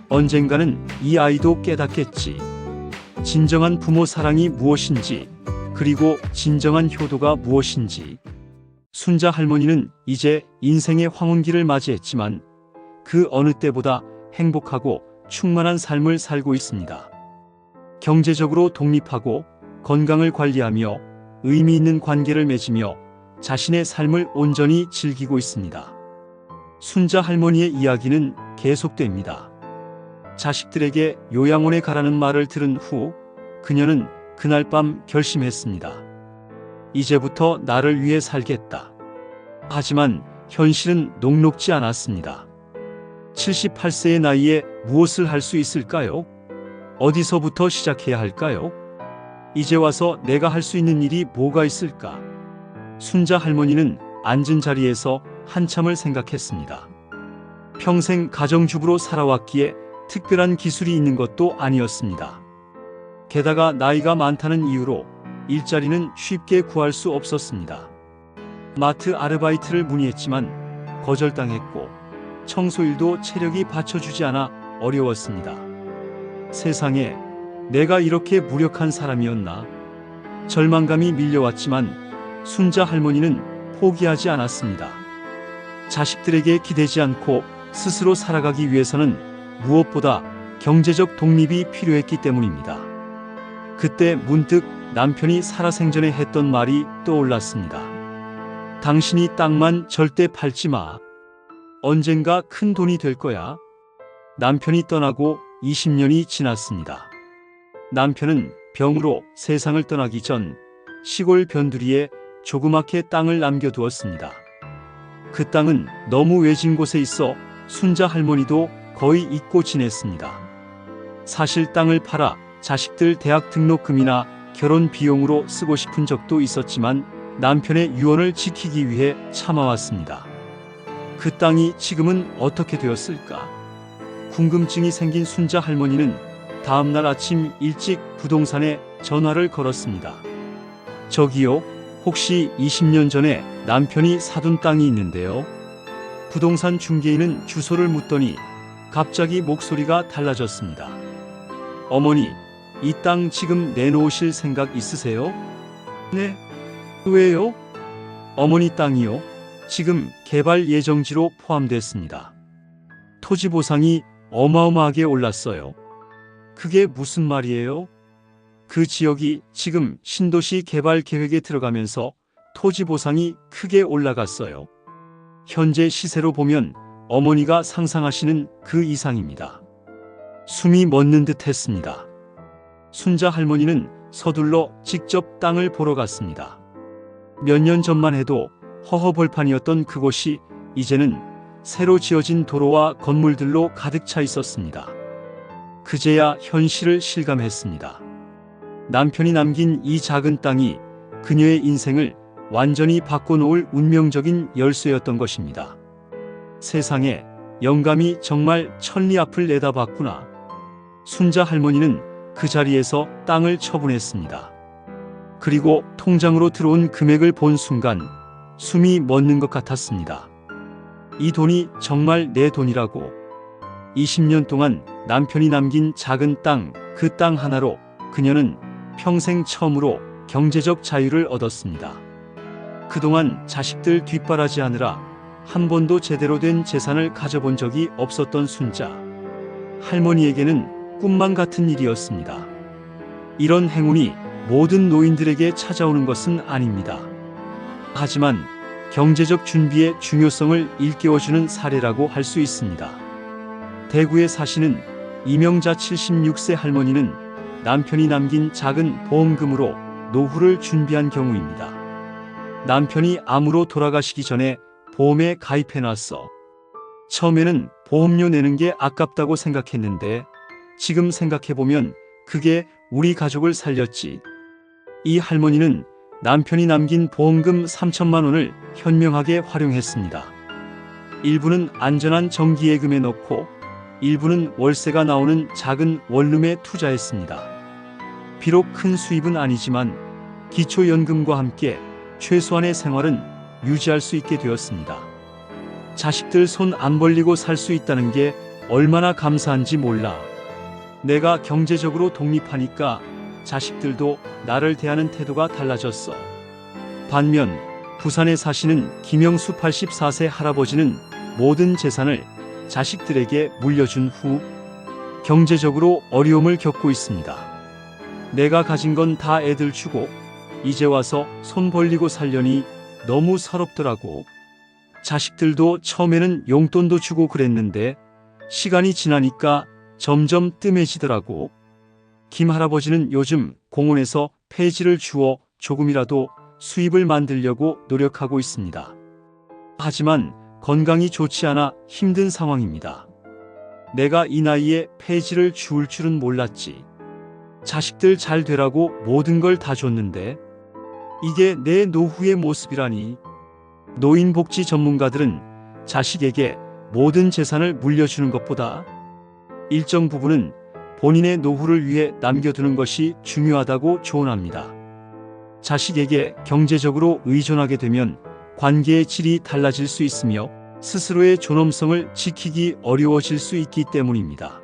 언젠가는 이 아이도 깨닫겠지. 진정한 부모 사랑이 무엇인지, 그리고 진정한 효도가 무엇인지. 순자 할머니는 이제 인생의 황혼기를 맞이했지만 그 어느 때보다 행복하고 충만한 삶을 살고 있습니다. 경제적으로 독립하고 건강을 관리하며 의미 있는 관계를 맺으며 자신의 삶을 온전히 즐기고 있습니다. 순자 할머니의 이야기는 계속됩니다. 자식들에게 요양원에 가라는 말을 들은 후 그녀는 그날 밤 결심했습니다. 이제부터 나를 위해 살겠다. 하지만 현실은 녹록지 않았습니다. 78세의 나이에 무엇을 할 수 있을까요? 어디서부터 시작해야 할까요? 이제 와서 내가 할 수 있는 일이 뭐가 있을까? 순자 할머니는 앉은 자리에서 한참을 생각했습니다. 평생 가정주부로 살아왔기에 특별한 기술이 있는 것도 아니었습니다. 게다가 나이가 많다는 이유로 일자리는 쉽게 구할 수 없었습니다. 마트 아르바이트를 문의했지만 거절당했고 청소일도 체력이 받쳐주지 않아 어려웠습니다. 세상에, 내가 이렇게 무력한 사람이었나? 절망감이 밀려왔지만 순자 할머니는 포기하지 않았습니다. 자식들에게 기대지 않고 스스로 살아가기 위해서는 무엇보다 경제적 독립이 필요했기 때문입니다. 그때 문득 남편이 살아생전에 했던 말이 떠올랐습니다. 당신이 땅만 절대 팔지 마. 언젠가 큰 돈이 될 거야. 남편이 떠나고 20년이 지났습니다. 남편은 병으로 세상을 떠나기 전 시골 변두리에 조그맣게 땅을 남겨두었습니다. 그 땅은 너무 외진 곳에 있어 순자 할머니도 거의 잊고 지냈습니다. 사실 땅을 팔아 자식들 대학 등록금이나 결혼 비용으로 쓰고 싶은 적도 있었지만 남편의 유언을 지키기 위해 참아왔습니다. 그 땅이 지금은 어떻게 되었을까? 궁금증이 생긴 순자 할머니는 다음날 아침 일찍 부동산에 전화를 걸었습니다. 저기요, 혹시 20년 전에 남편이 사둔 땅이 있는데요. 부동산 중개인은 주소를 묻더니 갑자기 목소리가 달라졌습니다. 어머니, 이 땅 지금 내놓으실 생각 있으세요? 네. 왜요? 어머니 땅이요. 지금 개발 예정지로 포함됐습니다. 토지 보상이 어마어마하게 올랐어요. 그게 무슨 말이에요? 그 지역이 지금 신도시 개발 계획에 들어가면서 토지 보상이 크게 올라갔어요. 현재 시세로 보면 어머니가 상상하시는 그 이상입니다. 숨이 멎는 듯 했습니다. 순자 할머니는 서둘러 직접 땅을 보러 갔습니다. 몇 년 전만 해도 허허벌판이었던 그곳이 이제는 새로 지어진 도로와 건물들로 가득 차 있었습니다. 그제야 현실을 실감했습니다. 남편이 남긴 이 작은 땅이 그녀의 인생을 완전히 바꿔놓을 운명적인 열쇠였던 것입니다. 세상에, 영감이 정말 천리 앞을 내다봤구나. 순자 할머니는 그 자리에서 땅을 처분했습니다. 그리고 통장으로 들어온 금액을 본 순간 숨이 멎는 것 같았습니다. 이 돈이 정말 내 돈이라고. 20년 동안 남편이 남긴 작은 땅, 그 땅 하나로 그녀는 평생 처음으로 경제적 자유를 얻었습니다. 그동안 자식들 뒷바라지하느라 한 번도 제대로 된 재산을 가져본 적이 없었던 순자 할머니에게는 꿈만 같은 일이었습니다. 이런 행운이 모든 노인들에게 찾아오는 것은 아닙니다. 하지만 경제적 준비의 중요성을 일깨워주는 사례라고 할 수 있습니다. 대구에 사시는 이명자 76세 할머니는 남편이 남긴 작은 보험금으로 노후를 준비한 경우입니다. 남편이 암으로 돌아가시기 전에 보험에 가입해놨어. 처음에는 보험료 내는 게 아깝다고 생각했는데 지금 생각해보면 그게 우리 가족을 살렸지. 이 할머니는 남편이 남긴 보험금 3천만 원을 현명하게 활용했습니다. 일부는 안전한 정기예금에 넣고 일부는 월세가 나오는 작은 원룸에 투자했습니다. 비록 큰 수입은 아니지만 기초연금과 함께 최소한의 생활은 유지할 수 있게 되었습니다. 자식들 손 안 벌리고 살 수 있다는 게 얼마나 감사한지 몰라. 내가 경제적으로 독립하니까 자식들도 나를 대하는 태도가 달라졌어. 반면 부산에 사시는 김영수 84세 할아버지는 모든 재산을 자식들에게 물려준 후 경제적으로 어려움을 겪고 있습니다. 내가 가진 건 다 애들 주고 이제 와서 손 벌리고 살려니 너무 서럽더라고. 자식들도 처음에는 용돈도 주고 그랬는데 시간이 지나니까 점점 뜸해지더라고. 김 할아버지는 요즘 공원에서 폐지를 주워 조금이라도 수입을 만들려고 노력하고 있습니다. 하지만 건강이 좋지 않아 힘든 상황입니다. 내가 이 나이에 폐지를 주울 줄은 몰랐지. 자식들 잘 되라고 모든 걸 다 줬는데 이게 내 노후의 모습이라니. 노인복지 전문가들은 자식에게 모든 재산을 물려주는 것보다 일정 부분은 본인의 노후를 위해 남겨두는 것이 중요하다고 조언합니다. 자식에게 경제적으로 의존하게 되면 관계의 질이 달라질 수 있으며 스스로의 존엄성을 지키기 어려워질 수 있기 때문입니다.